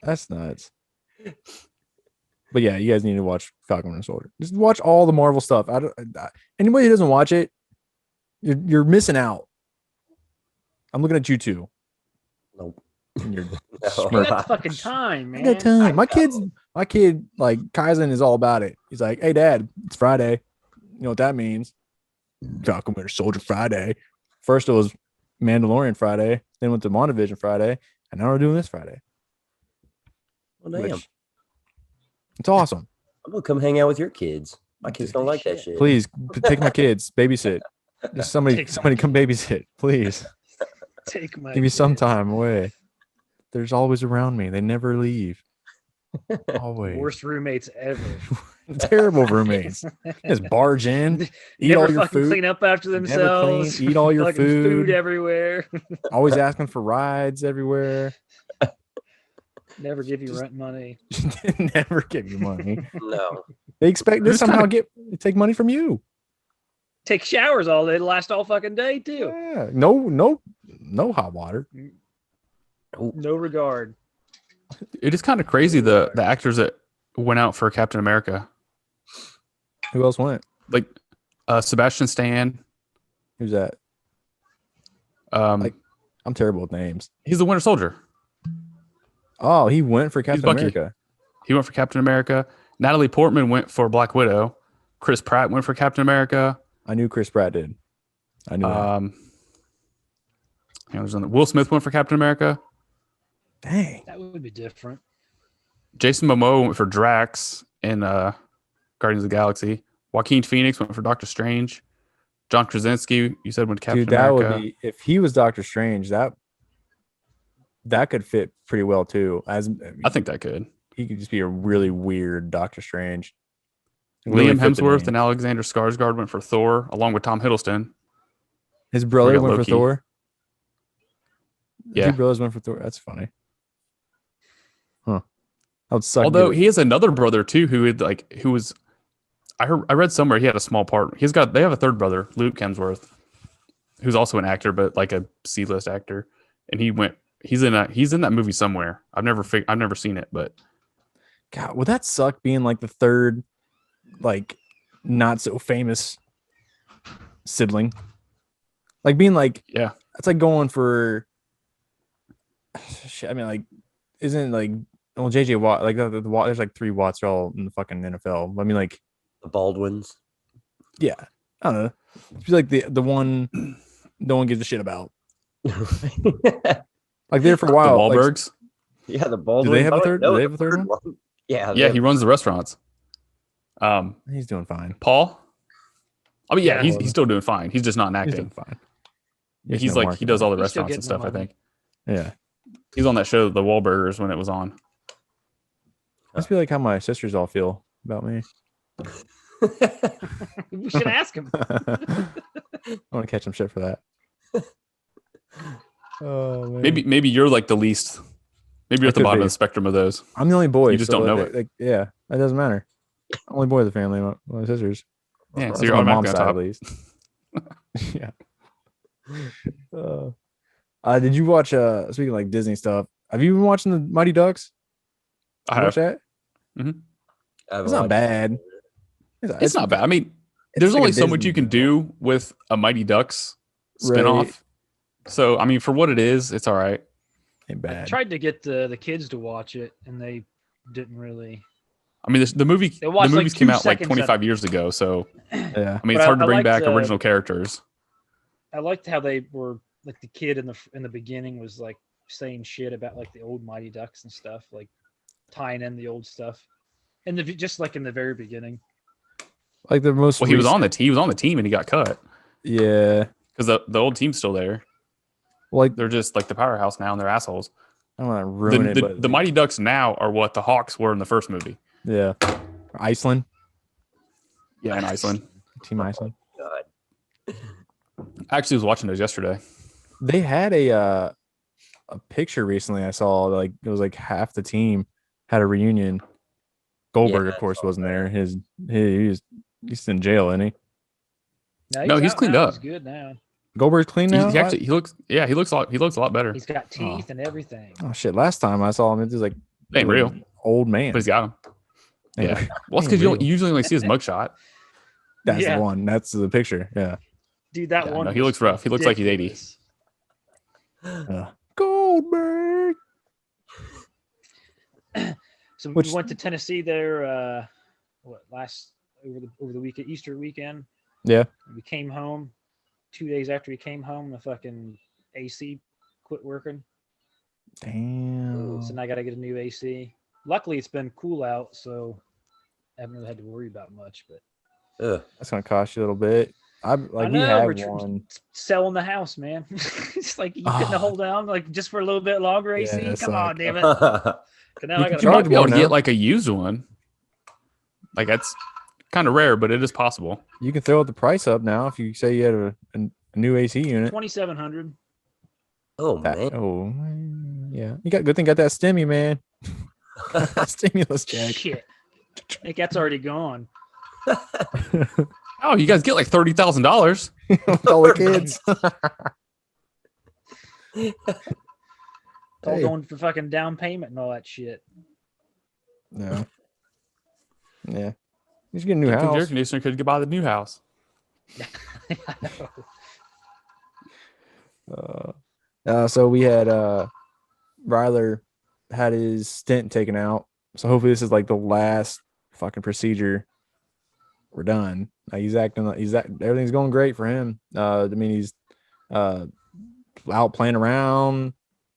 Speaker 1: that's nuts. But yeah, you guys need to watch Falcon Winter Soldier. Just watch all the Marvel stuff. Anybody who doesn't watch it, you're missing out. I'm looking at you two.
Speaker 2: Nope.
Speaker 1: And you're
Speaker 2: No.
Speaker 3: You
Speaker 1: smirking.
Speaker 3: got fucking time,
Speaker 1: I
Speaker 3: man.
Speaker 1: got time. My
Speaker 2: know.
Speaker 1: kid, like Kaizen is all about it. He's like, "Hey, Dad, it's Friday. You know what that means? Falcon Winter Soldier Friday. First it was Mandalorian Friday, then went to WandaVision Friday, and now we're doing this Friday.
Speaker 2: Well, damn.
Speaker 1: Which, it's awesome.
Speaker 2: I'm gonna come hang out with your kids. My kids don't like that shit.
Speaker 1: Please take my kids, babysit. Just somebody
Speaker 3: Take my
Speaker 1: come babysit, please.
Speaker 3: Take my
Speaker 1: Give me some
Speaker 3: kid.
Speaker 1: time away. There's always around me. They never leave. Always.
Speaker 3: Worst roommates ever.
Speaker 1: Terrible roommates. Just barge in, eat
Speaker 3: Never
Speaker 1: all your
Speaker 3: fucking
Speaker 1: food,
Speaker 3: clean up after
Speaker 1: never clean,
Speaker 3: themselves.
Speaker 1: eat all your
Speaker 3: Fucking
Speaker 1: food.
Speaker 3: everywhere.
Speaker 1: always asking for rides everywhere.
Speaker 3: Never give you rent money.
Speaker 1: Never give you money.
Speaker 2: No.
Speaker 1: They expect to
Speaker 4: Who's
Speaker 1: somehow take money from you.
Speaker 3: take showers all day, last all fucking day too.
Speaker 1: Yeah. No hot water.
Speaker 3: No regard.
Speaker 4: It is kind of crazy the actors that went out for Captain America.
Speaker 1: Who else went?
Speaker 4: Like Sebastian Stan.
Speaker 1: Who's that?
Speaker 4: Like
Speaker 1: I'm terrible with names.
Speaker 4: he's the Winter Soldier.
Speaker 1: Oh, he went for Captain
Speaker 4: Bucky.
Speaker 1: America.
Speaker 4: He went for Captain America. Natalie Portman went for Black Widow. Chris Pratt went for Captain America.
Speaker 1: I knew Chris Pratt did. I knew that.
Speaker 4: There's Will Smith went for Captain America.
Speaker 1: Dang.
Speaker 3: That would be different.
Speaker 4: Jason Momoa went for Drax in Guardians of the Galaxy. Joaquin Phoenix went for Doctor Strange. John Krasinski, you said went Captain
Speaker 1: Dude, that
Speaker 4: America.
Speaker 1: would be if he was Doctor Strange. That could fit pretty well too.
Speaker 4: I think that could.
Speaker 1: He could just be a really weird Doctor Strange.
Speaker 4: Liam Hemsworth and Alexander Skarsgård went for Thor, along with Tom Hiddleston.
Speaker 1: His brother
Speaker 4: got
Speaker 1: went for
Speaker 4: Loki.
Speaker 1: Thor.
Speaker 4: Yeah.
Speaker 1: Two brothers went for Thor. That's funny. Huh. That would suck.
Speaker 4: Although he has another brother too, who was. I read somewhere he had a small part. They have a third brother, Luke Hemsworth, who's also an actor, but like a C-list actor, and he's in that movie somewhere. I've never seen it, but
Speaker 1: God, would that suck being like the third, like, not so famous sibling? Like being like,
Speaker 4: yeah,
Speaker 1: it's like going for. Shit, I mean, like, isn't like, well, JJ Watt, like the Watt, there's like 3 Watts are all in the fucking NFL. I mean, like
Speaker 2: The Baldwins.
Speaker 1: yeah, I don't know. It's like the one no one gives a shit about. Like there for a
Speaker 4: the
Speaker 1: while.
Speaker 4: Wahlbergs.
Speaker 2: Yeah, the Baldwins.
Speaker 1: Do they have a
Speaker 2: I don't
Speaker 1: third?
Speaker 2: know
Speaker 1: Do they
Speaker 2: the
Speaker 1: have a third one?
Speaker 2: Yeah.
Speaker 4: Yeah, he runs the restaurants.
Speaker 1: He's doing fine.
Speaker 4: Paul. I mean, yeah,
Speaker 3: Yeah.
Speaker 4: he's still doing fine. He's just not
Speaker 1: He's
Speaker 4: acting.
Speaker 1: doing fine.
Speaker 4: He's
Speaker 1: no
Speaker 4: like he does all the
Speaker 3: He's still
Speaker 4: restaurants and
Speaker 3: getting
Speaker 4: stuff. I
Speaker 3: money.
Speaker 4: think
Speaker 1: Yeah.
Speaker 4: he's on that show, The Wahlburgers, when it was on.
Speaker 1: Must be like how my sisters all feel about me.
Speaker 3: We should ask him.
Speaker 1: I want to catch some shit for that. Oh man.
Speaker 4: Maybe you're like the least. Maybe you're at the
Speaker 1: could
Speaker 4: bottom
Speaker 1: be.
Speaker 4: of the spectrum of those.
Speaker 1: I'm the only boy.
Speaker 4: You just don't know it.
Speaker 1: Like, yeah, that doesn't matter. Only boy of the family, my sisters.
Speaker 4: Yeah, so
Speaker 1: That's
Speaker 4: you're
Speaker 1: my
Speaker 4: automatically
Speaker 1: mom's
Speaker 4: on
Speaker 1: side,
Speaker 4: top.
Speaker 1: at least. Yeah. Did you watch? Speaking of like Disney stuff, have you been watching the Mighty Ducks?
Speaker 4: I
Speaker 1: You watch
Speaker 4: have.
Speaker 1: that?
Speaker 2: I've
Speaker 1: It's not
Speaker 2: watched
Speaker 1: bad.
Speaker 4: It's not bad. I mean,
Speaker 1: it's
Speaker 4: there's
Speaker 1: like a
Speaker 4: only so much
Speaker 1: Disney
Speaker 4: you can do with a Mighty Ducks spinoff.
Speaker 1: Right.
Speaker 4: So I mean, for what it is, it's all right.
Speaker 1: Ain't
Speaker 3: I
Speaker 1: bad.
Speaker 3: tried to get the kids to watch it, and they didn't really.
Speaker 4: I mean, the movies
Speaker 3: watched, like,
Speaker 4: came
Speaker 3: 2
Speaker 4: out like
Speaker 3: seconds
Speaker 4: 25 years ago, so
Speaker 1: Yeah.
Speaker 4: I mean,
Speaker 3: But
Speaker 4: it's hard
Speaker 3: I
Speaker 4: to bring
Speaker 3: liked,
Speaker 4: back original characters.
Speaker 3: I liked how they were like the kid in the beginning was like saying shit about like the old Mighty Ducks and stuff, like tying in the old stuff, and just like in the very beginning.
Speaker 1: Like the most.
Speaker 4: Well, he was on the team and he got cut
Speaker 1: Yeah.
Speaker 4: because the old team's still there.
Speaker 1: Like
Speaker 4: They're just like the powerhouse now, and they're assholes.
Speaker 1: I don't want to ruin it,
Speaker 4: The
Speaker 1: but
Speaker 4: the Mighty Ducks now are what the Hawks were in the first movie.
Speaker 1: yeah, Iceland,
Speaker 4: Yeah, in Iceland.
Speaker 1: Team Iceland.
Speaker 2: God.
Speaker 4: I actually was watching those yesterday.
Speaker 1: They had a picture recently. I saw like it was like half the team had a reunion. Goldberg,
Speaker 2: Yeah,
Speaker 1: of
Speaker 2: I
Speaker 1: course,
Speaker 2: saw
Speaker 1: wasn't
Speaker 2: that.
Speaker 1: there. He's in jail, isn't he?
Speaker 4: No, he's
Speaker 3: out
Speaker 4: cleaned
Speaker 3: now.
Speaker 4: up.
Speaker 3: He's good now.
Speaker 1: Goldberg's clean now.
Speaker 4: He looks a lot better.
Speaker 3: He's got teeth and everything.
Speaker 1: Oh shit! Last time I saw him, it was like
Speaker 4: Ain't
Speaker 1: like
Speaker 4: real,
Speaker 1: an old man.
Speaker 4: but he's got him.
Speaker 1: Ain't
Speaker 4: Yeah.
Speaker 1: real.
Speaker 4: Well, it's because you usually only see his mugshot.
Speaker 1: That's
Speaker 3: Yeah.
Speaker 1: the one. That's the picture. Yeah.
Speaker 3: Dude, that
Speaker 4: Yeah,
Speaker 3: one.
Speaker 4: no, he
Speaker 3: was
Speaker 4: looks rough. He looks like he's 80.
Speaker 3: ridiculous.
Speaker 1: Goldberg.
Speaker 3: So
Speaker 1: Which-
Speaker 3: we went to Tennessee there. Over the weekend, Easter weekend.
Speaker 1: Yeah.
Speaker 3: We came home. 2 days after we came home, the fucking AC quit working.
Speaker 1: Damn.
Speaker 3: So now I got to get a new AC. Luckily, it's been cool out, so I haven't really had to worry about much. But
Speaker 2: Ugh.
Speaker 1: That's gonna cost you a little bit. We
Speaker 3: know,
Speaker 1: had
Speaker 3: we're
Speaker 1: one.
Speaker 3: selling the house, man. It's like you couldn't
Speaker 1: Oh.
Speaker 3: hold down like just for a little bit longer. AC,
Speaker 1: Yeah,
Speaker 3: come on,
Speaker 1: suck.
Speaker 3: damn it. 'Cause now
Speaker 1: You
Speaker 3: I
Speaker 1: can
Speaker 3: got
Speaker 4: You might
Speaker 1: charge
Speaker 4: be able
Speaker 1: more
Speaker 4: to
Speaker 1: now.
Speaker 4: get like a used one. Like that's kind of rare, but it is possible.
Speaker 1: You can throw the price up now if you say you had a new AC unit.
Speaker 3: 2,700.
Speaker 2: Oh man.
Speaker 1: Oh yeah, you got good thing got that stimmy, man. Stimulus check.
Speaker 3: Shit. I think that's already gone.
Speaker 4: Oh, you guys get like $30,000.
Speaker 1: with all the kids.
Speaker 3: It's all
Speaker 1: Hey.
Speaker 3: going for fucking down payment and all that shit.
Speaker 1: Yeah. Yeah. You should get a new
Speaker 4: Your air
Speaker 1: house.
Speaker 4: conditioner could buy the new house.
Speaker 1: So we had Ryler had his stent taken out. So hopefully this is like the last fucking procedure. We're done. He's everything's going great for him. I mean, he's out playing around,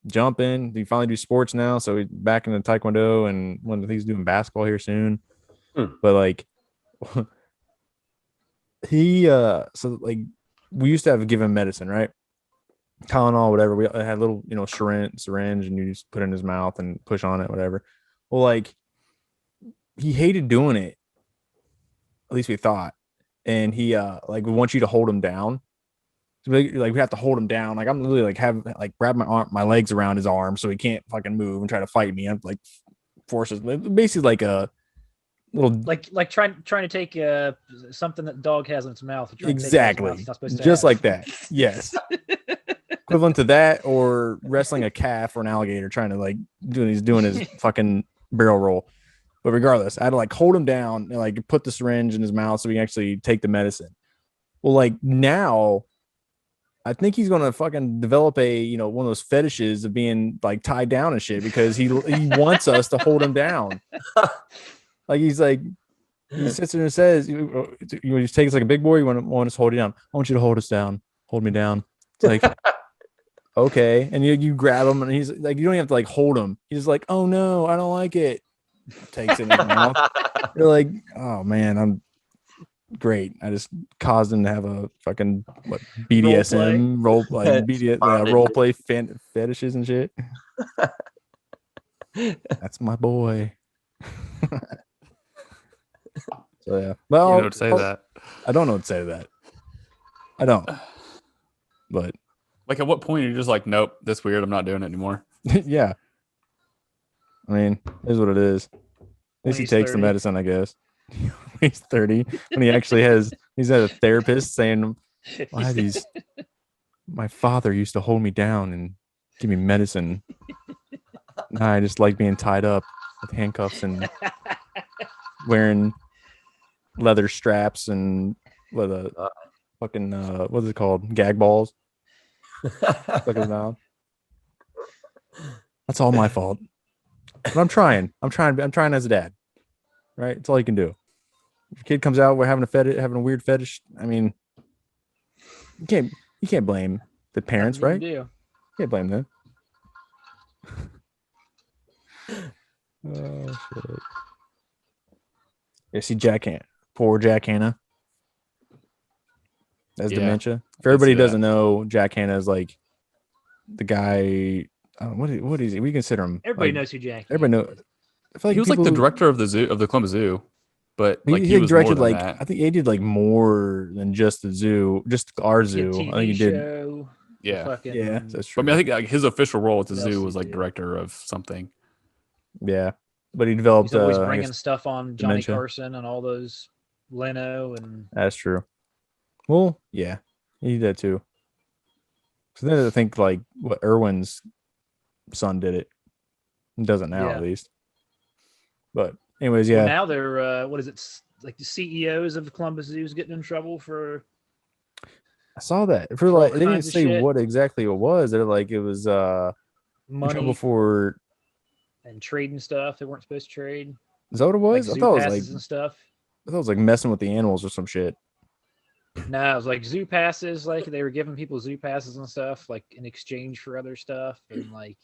Speaker 1: jumping. He finally do sports now, so he's back in the taekwondo, and he's doing basketball here soon. But like so like we used to have to give him medicine, right? Tylenol, whatever. We had a little, syringe, and you just put it in his mouth and push on it, whatever. Well, like he hated doing it. At least we thought. And he like we want you to hold him down. So like we have to hold him down. Like I'm literally like grab my legs around his arm so he can't fucking move and try to fight me. I'm like forces basically like a little
Speaker 3: like trying to take something that the dog has in its mouth.
Speaker 1: exactly just like that. Yes. Equivalent to that, or wrestling a calf or an alligator, trying to like doing his fucking barrel roll. But regardless, I had to like hold him down and like put the syringe in his mouth so he can actually take the medicine. Well, like now, I think he's gonna fucking develop a one of those fetishes of being like tied down and shit because he wants us to hold him down. Like he sits there and says, "You just take us like a big boy. You want us to hold you down? I want you to hold us down. Hold me down." It's like. Okay, and you grab him, and he's like, you don't even have to like hold him. He's like, "Oh no, I don't like it." Takes it in his mouth. You're like, "Oh man, I'm great." I just caused him to have a fucking BDSM role play fetishes and shit. That's my boy. So yeah, well,
Speaker 4: You know what to say to that.
Speaker 1: I don't know what to say to that. I don't, but.
Speaker 4: Like, at what point are you just like, nope, that's weird. I'm not doing it anymore.
Speaker 1: Yeah. I mean, it is what it is. At least he takes
Speaker 3: 30.
Speaker 1: the medicine, I guess. He's 30. When he's had a therapist saying, my father used to hold me down and give me medicine. Now I just like being tied up with handcuffs and wearing leather straps and with a fucking, what's it called? Gag balls. Stuck in his mouth. That's all my fault. But I'm trying as a dad. Right? That's all you can do. If your kid comes out, we're having a weird fetish. I mean, you can't blame the parents, right? You can't blame them. Oh shit. You see poor Jack Hanna. Has dementia. If everybody doesn't know, Jack Hanna is like the guy. What is he? We consider him.
Speaker 3: Everybody knows who Jack.
Speaker 1: Everybody knows. I feel like
Speaker 4: he was like the director of the zoo of the Columbus Zoo, but like he was
Speaker 1: directed
Speaker 4: more than
Speaker 1: like
Speaker 4: that.
Speaker 1: I think he did like more than just the zoo, just our zoo. I think he did.
Speaker 3: Show,
Speaker 4: Yeah,
Speaker 1: yeah, that's true.
Speaker 4: But I mean, I think like his official role at the zoo was like director of something.
Speaker 1: Yeah, but he developed.
Speaker 3: He's always bringing stuff on Johnny
Speaker 1: dementia.
Speaker 3: Carson and all those Leno and.
Speaker 1: That's true. Well, yeah, he did too. So then I think like what Irwin's son did it. He doesn't now, at least. But anyways, yeah.
Speaker 3: Well, now they're what is it? Like the CEOs of the Columbus Zoo is getting in trouble for.
Speaker 1: I saw that for like they didn't say what exactly it was. They're like it was
Speaker 3: money
Speaker 1: trouble for
Speaker 3: and trading stuff they weren't supposed to trade.
Speaker 1: Is that what it was?
Speaker 3: Like
Speaker 1: I thought it was
Speaker 3: passes
Speaker 1: like
Speaker 3: and stuff.
Speaker 1: I thought it was like messing with the animals or some shit.
Speaker 3: No, it was like zoo passes. Like they were giving people zoo passes and stuff, like in exchange for other stuff, and like.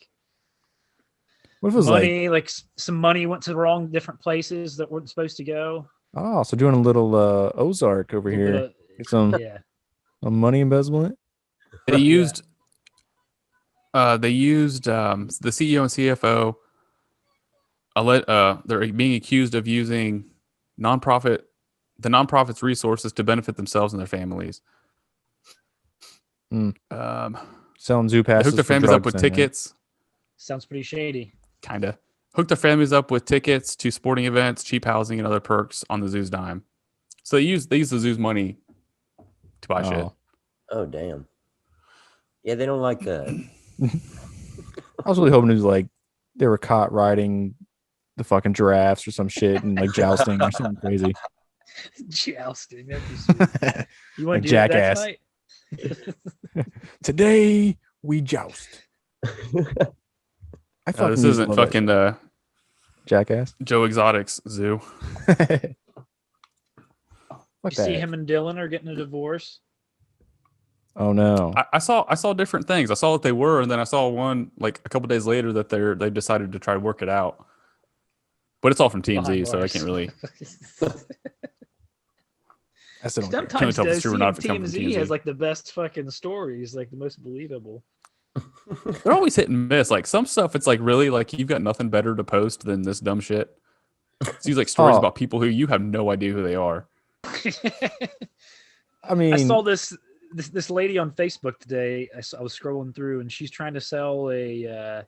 Speaker 1: What if it was
Speaker 3: money? Like some money went to the wrong different places that weren't supposed to go.
Speaker 1: Oh, so doing a little Ozark over here. Some money embezzlement.
Speaker 4: They used the CEO and CFO. They're being accused of using the nonprofit's resources to benefit themselves and their families.
Speaker 1: Selling zoo passes.
Speaker 4: They hooked their families up with tickets.
Speaker 3: Sounds pretty shady.
Speaker 4: Kinda. Hooked their families up with tickets to sporting events, cheap housing, and other perks on the zoo's dime. So they use the zoo's money to buy shit.
Speaker 2: Oh damn. Yeah, they don't like that.
Speaker 1: I was really hoping it was like they were caught riding the fucking giraffes or some shit and like jousting or something crazy.
Speaker 3: Jousting. That'd be sweet. You want
Speaker 1: Like
Speaker 3: to do that
Speaker 1: Jackass.
Speaker 3: tonight?
Speaker 1: Today we joust. I fucking
Speaker 4: This
Speaker 1: used to
Speaker 4: isn't
Speaker 1: love that
Speaker 4: fucking
Speaker 1: shit. Jackass.
Speaker 4: Joe Exotic's zoo.
Speaker 1: Fuck
Speaker 3: You see
Speaker 1: that.
Speaker 3: him and Dylan are getting a divorce.
Speaker 1: Oh no.
Speaker 4: I saw different things. I saw what they were, and then I saw one like a couple days later that they decided to try to work it out. But it's all from TMZ,
Speaker 3: Behind
Speaker 4: so I
Speaker 3: bars.
Speaker 4: can't really.
Speaker 1: I still don't care.
Speaker 3: Sometimes
Speaker 4: tell if
Speaker 3: though,
Speaker 4: it's true or not if it comes from
Speaker 3: TMZ has
Speaker 4: TMZ.
Speaker 3: like the best fucking stories, like the most believable.
Speaker 4: They're always hit and miss. Like some stuff, it's like really like you've got nothing better to post than this dumb shit. It's these like stories
Speaker 1: Oh.
Speaker 4: about people who you have no idea who they are.
Speaker 1: I mean,
Speaker 3: I saw this lady on Facebook today. I was scrolling through, and she's trying to sell a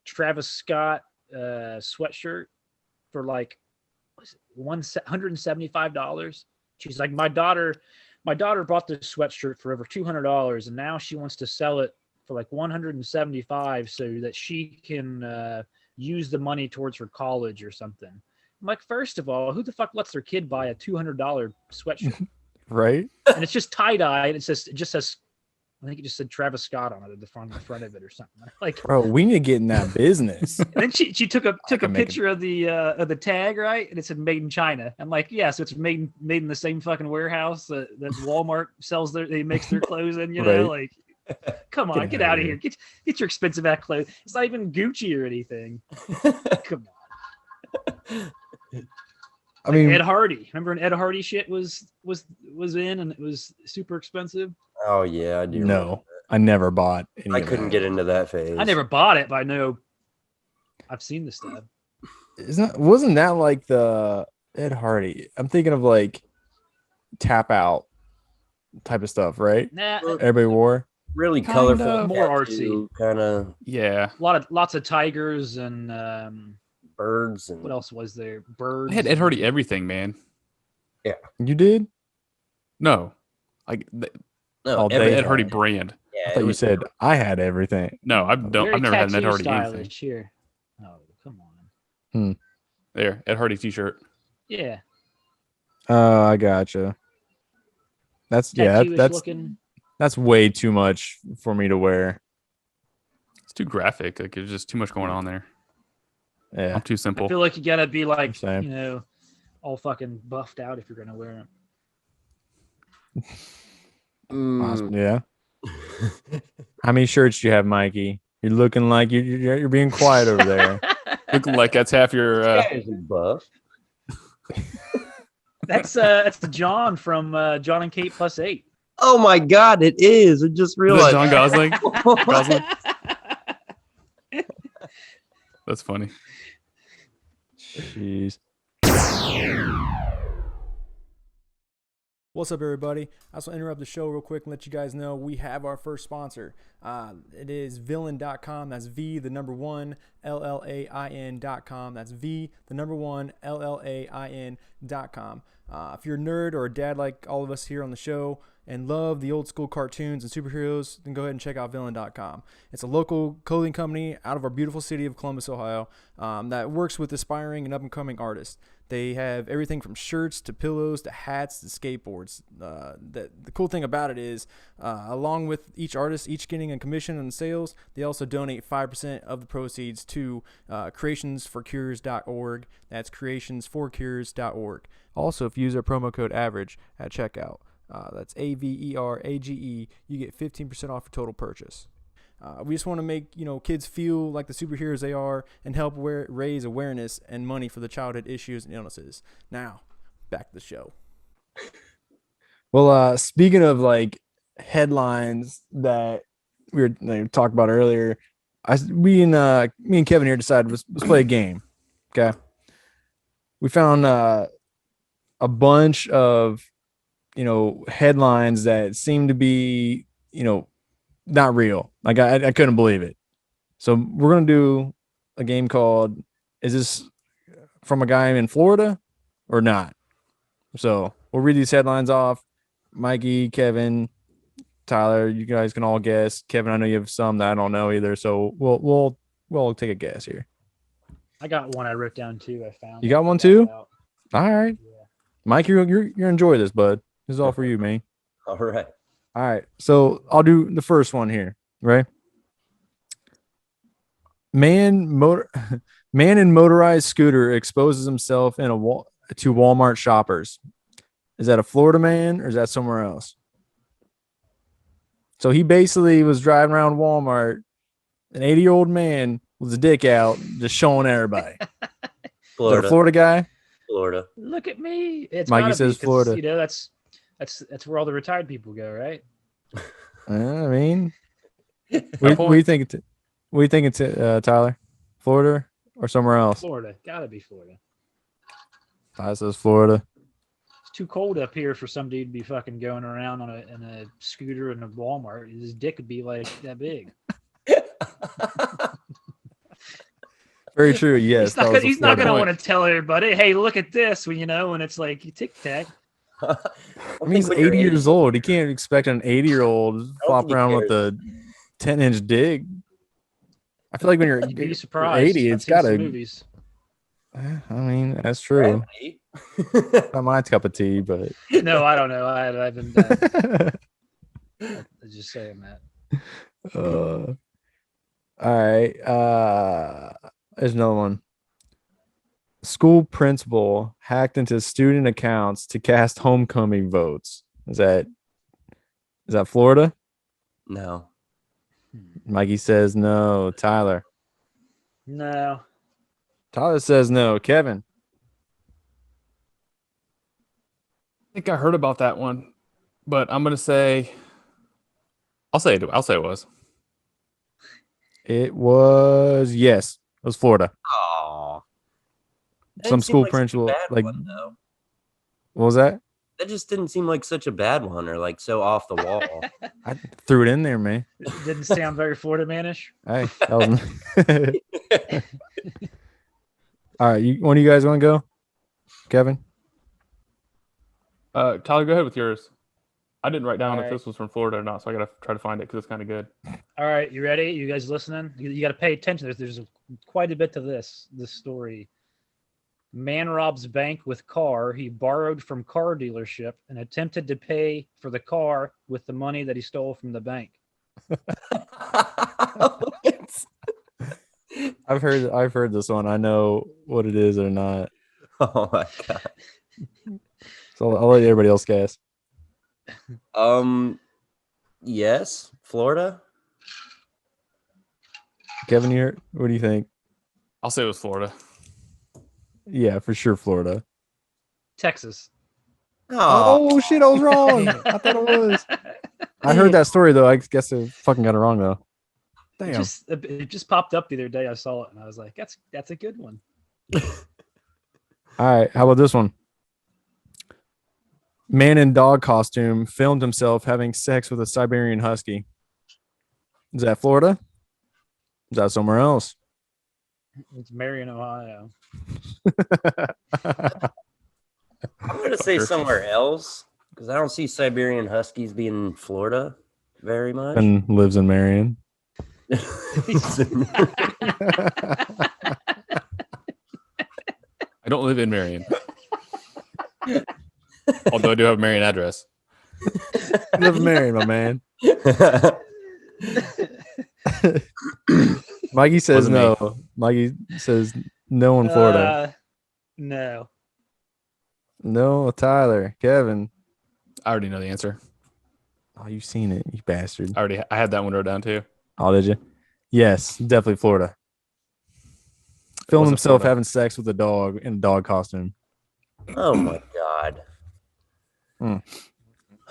Speaker 3: Travis Scott sweatshirt for like $175. She's like, my daughter bought this sweatshirt for over $200, and now she wants to sell it for like $175 so that she can use the money towards her college or something. I'm like, first of all, who the fuck lets their kid buy a $200 sweatshirt?
Speaker 1: right?
Speaker 3: And it's just tie dye, and it just says, I think it just said Travis Scott on it at the front of it or something. Like,
Speaker 1: Bro, we need to get in that business.
Speaker 3: and then she took a
Speaker 1: can make it.
Speaker 3: picture of the tag, right, and it said made in China. I'm like, yeah, so it's made in the same fucking warehouse that Walmart sells they makes their clothes in. You know, like, come on, get out of here, get your expensive ass clothes. It's not even Gucci or anything. Come on.
Speaker 1: I mean,
Speaker 3: Ed Hardy. Remember when Ed Hardy shit was in and it was super expensive?
Speaker 2: Oh yeah, I do. remember
Speaker 1: no, I never bought any
Speaker 2: that. I
Speaker 1: of
Speaker 2: couldn't
Speaker 1: that.
Speaker 2: get into that phase.
Speaker 3: I never bought it, but I know I've seen the stuff.
Speaker 1: Wasn't that like the Ed Hardy? I'm thinking of like tap out type of stuff, right?
Speaker 3: Nah,
Speaker 1: Everybody wore.
Speaker 2: really
Speaker 1: Kind
Speaker 2: colorful,
Speaker 1: of.
Speaker 3: More artsy.
Speaker 2: kind of
Speaker 4: Yeah,
Speaker 3: lots of tigers and
Speaker 2: birds and
Speaker 3: what else was there? Birds.
Speaker 4: I had Ed Hardy everything, man.
Speaker 1: You did?
Speaker 4: No, like
Speaker 2: no,
Speaker 1: all
Speaker 4: every
Speaker 1: day.
Speaker 4: Ed Hardy brand.
Speaker 2: Yeah,
Speaker 1: I
Speaker 2: it
Speaker 1: thought you
Speaker 2: was
Speaker 1: said I had everything.
Speaker 4: No, I've
Speaker 3: Very
Speaker 4: never had an Ed
Speaker 3: tattoo
Speaker 4: Hardy anything.
Speaker 3: stylish here. Oh, come on.
Speaker 4: There, Ed Hardy T-shirt.
Speaker 3: Yeah.
Speaker 1: Oh, I gotcha. That's
Speaker 3: Tattoo-ish looking.
Speaker 1: that's way too much for me to wear.
Speaker 4: It's too graphic. Like there's just too much going on there.
Speaker 1: Yeah.
Speaker 4: I'm too
Speaker 3: I
Speaker 4: simple.
Speaker 3: feel like you gotta be like,
Speaker 1: Same.
Speaker 3: you know, all fucking buffed out if you're gonna wear them.
Speaker 2: Mm,
Speaker 1: Yeah. How many shirts do you have, Mikey? You're looking like you're being quiet over there.
Speaker 4: Looking like that's half your.
Speaker 2: that isn't buff.
Speaker 3: That's the John from John and Kate plus 8.
Speaker 2: Oh my god, it is. I just
Speaker 4: Is that
Speaker 2: realized.
Speaker 4: John Gosling? Gosling? That's funny.
Speaker 1: Jeez.
Speaker 8: What's up, everybody? I just want to interrupt the show real quick and let you guys know we have our first sponsor. It is villain.com. That's V, the number one, LLAIN.com. That's V, the number one, LLAIN.com. If you're a nerd or a dad like all of us here on the show and love the old school cartoons and superheroes, then go ahead and check out villain.com. It's a local clothing company out of our beautiful city of Columbus, Ohio, that works with aspiring and up-and-coming artists. They have everything from shirts to pillows to hats to skateboards. The cool thing about it is, along with each artist, each getting a commission on sales, they also donate 5% of the proceeds to creationsforcures.org. That's creationsforcures.org. Also, if you use our promo code AVERAGE at checkout, that's AVERAGE, you get 15% off your total purchase. We just want to make kids feel like the superheroes they are and help raise awareness and money for the childhood issues and illnesses. Now, back to the show.
Speaker 1: Well, speaking of like headlines that we were talking about earlier, me and Kevin here decided let's play a game. Okay, we found a bunch of headlines that seem to be not real. Like I couldn't believe it. So we're gonna do a game called "Is this from a guy in Florida or not?" So We'll read these headlines off. Mikey, Kevin, Tyler, you guys can all guess. Kevin, I know you have some that I don't know either, so we'll take a guess here.
Speaker 3: I got one I wrote down too. I found.
Speaker 1: You got one too? All right, Mike, you're enjoy this, bud. This is all for you, man.
Speaker 2: All right.
Speaker 1: All right, so I'll do the first one here, right? Man in motorized scooter exposes himself to Walmart shoppers. Is that a Florida man or is that somewhere else? So he basically was driving around Walmart, an 80-year-old man with his dick out, just showing everybody.
Speaker 2: Florida.
Speaker 1: Is that a Florida guy?
Speaker 2: Florida.
Speaker 3: Look at me. It's
Speaker 1: Mikey
Speaker 3: gotta
Speaker 1: says
Speaker 3: be, 'cause,
Speaker 1: Florida.
Speaker 3: You know, that's where all the retired people go, right?
Speaker 1: I mean, what do you think? What do you think, Tyler? Florida or somewhere else?
Speaker 3: Florida. Gotta be Florida.
Speaker 1: Tyler says Florida.
Speaker 3: It's too cold up here for some dude to be fucking going around in a scooter in a Walmart. His dick would be like that big.
Speaker 1: Very true. Yes.
Speaker 3: He's not gonna want to tell everybody, hey, look at this, when when it's like Tic Tac.
Speaker 1: I mean, he's 80 years old. He can't expect an 80-year-old to flop around with a 10-inch dig. I feel like when you're
Speaker 3: You'd be surprised.
Speaker 1: 80,
Speaker 3: I've
Speaker 1: it's
Speaker 3: seen
Speaker 1: got
Speaker 3: some
Speaker 1: to.
Speaker 3: movies.
Speaker 1: I mean, that's true. Not my cup of tea, but
Speaker 3: No, I don't know. I haven't. I'm just saying that.
Speaker 1: all right. There's another one. School principal hacked into student accounts to cast homecoming votes. Is that Florida?
Speaker 2: No.
Speaker 1: Mikey says no. Tyler.
Speaker 3: No.
Speaker 1: Tyler says no. Kevin.
Speaker 4: I think I heard about that one, but I'm gonna say. I'll say it was.
Speaker 1: It was yes. It was Florida.
Speaker 2: Aw.
Speaker 1: Some school principal like.
Speaker 2: One, though.
Speaker 1: What was that?
Speaker 2: That just didn't seem like such a bad one, or like so off the wall.
Speaker 1: I threw it in there, man.
Speaker 3: It didn't sound very Florida manish.
Speaker 1: Hey, that was. All right, one of you guys want to go? Kevin?
Speaker 4: Tyler, go ahead with yours. I didn't write down
Speaker 3: All
Speaker 4: if
Speaker 3: right.
Speaker 4: this was from Florida or not, so I gotta try to find it because it's kind of good.
Speaker 3: All right, you ready? You guys listening? You got to pay attention. There's quite a bit to this story. Man robs bank with car he borrowed from car dealership and attempted to pay for the car with the money that he stole from the bank.
Speaker 1: I've heard this one. I know what it is or not.
Speaker 2: Oh my god.
Speaker 1: So I'll let everybody else guess.
Speaker 2: Yes, Florida.
Speaker 1: Kevin, what do you think?
Speaker 4: I'll say it was Florida.
Speaker 1: Yeah, for sure, Florida.
Speaker 3: Texas.
Speaker 1: Oh shit, I was wrong. I thought it was. I heard that story though. I guess I fucking got it wrong though. Damn.
Speaker 3: It just popped up the other day. I saw it and I was like, that's a good one.
Speaker 1: All right, how about this one? Man in dog costume filmed himself having sex with a Siberian husky. Is that Florida? Is that somewhere else?
Speaker 3: It's Marion, Ohio.
Speaker 2: I'm gonna say somewhere else because I don't see Siberian Huskies being in Florida very much.
Speaker 1: And lives in Marion.
Speaker 4: I don't live in Marion. Although I do have a Marion address.
Speaker 1: You live in Marion, my man. Mikey says
Speaker 4: Wasn't me.
Speaker 1: no. Mikey says no in Florida.
Speaker 3: No.
Speaker 1: No, Tyler. Kevin.
Speaker 4: I already know the answer.
Speaker 1: Oh, you've seen it, you bastard.
Speaker 4: I had that one wrote down too.
Speaker 1: Oh, did you? Yes, definitely Florida. Filmed
Speaker 4: wasn't
Speaker 1: himself
Speaker 4: Florida.
Speaker 1: having sex with a dog in a dog costume.
Speaker 2: Oh my god.
Speaker 4: All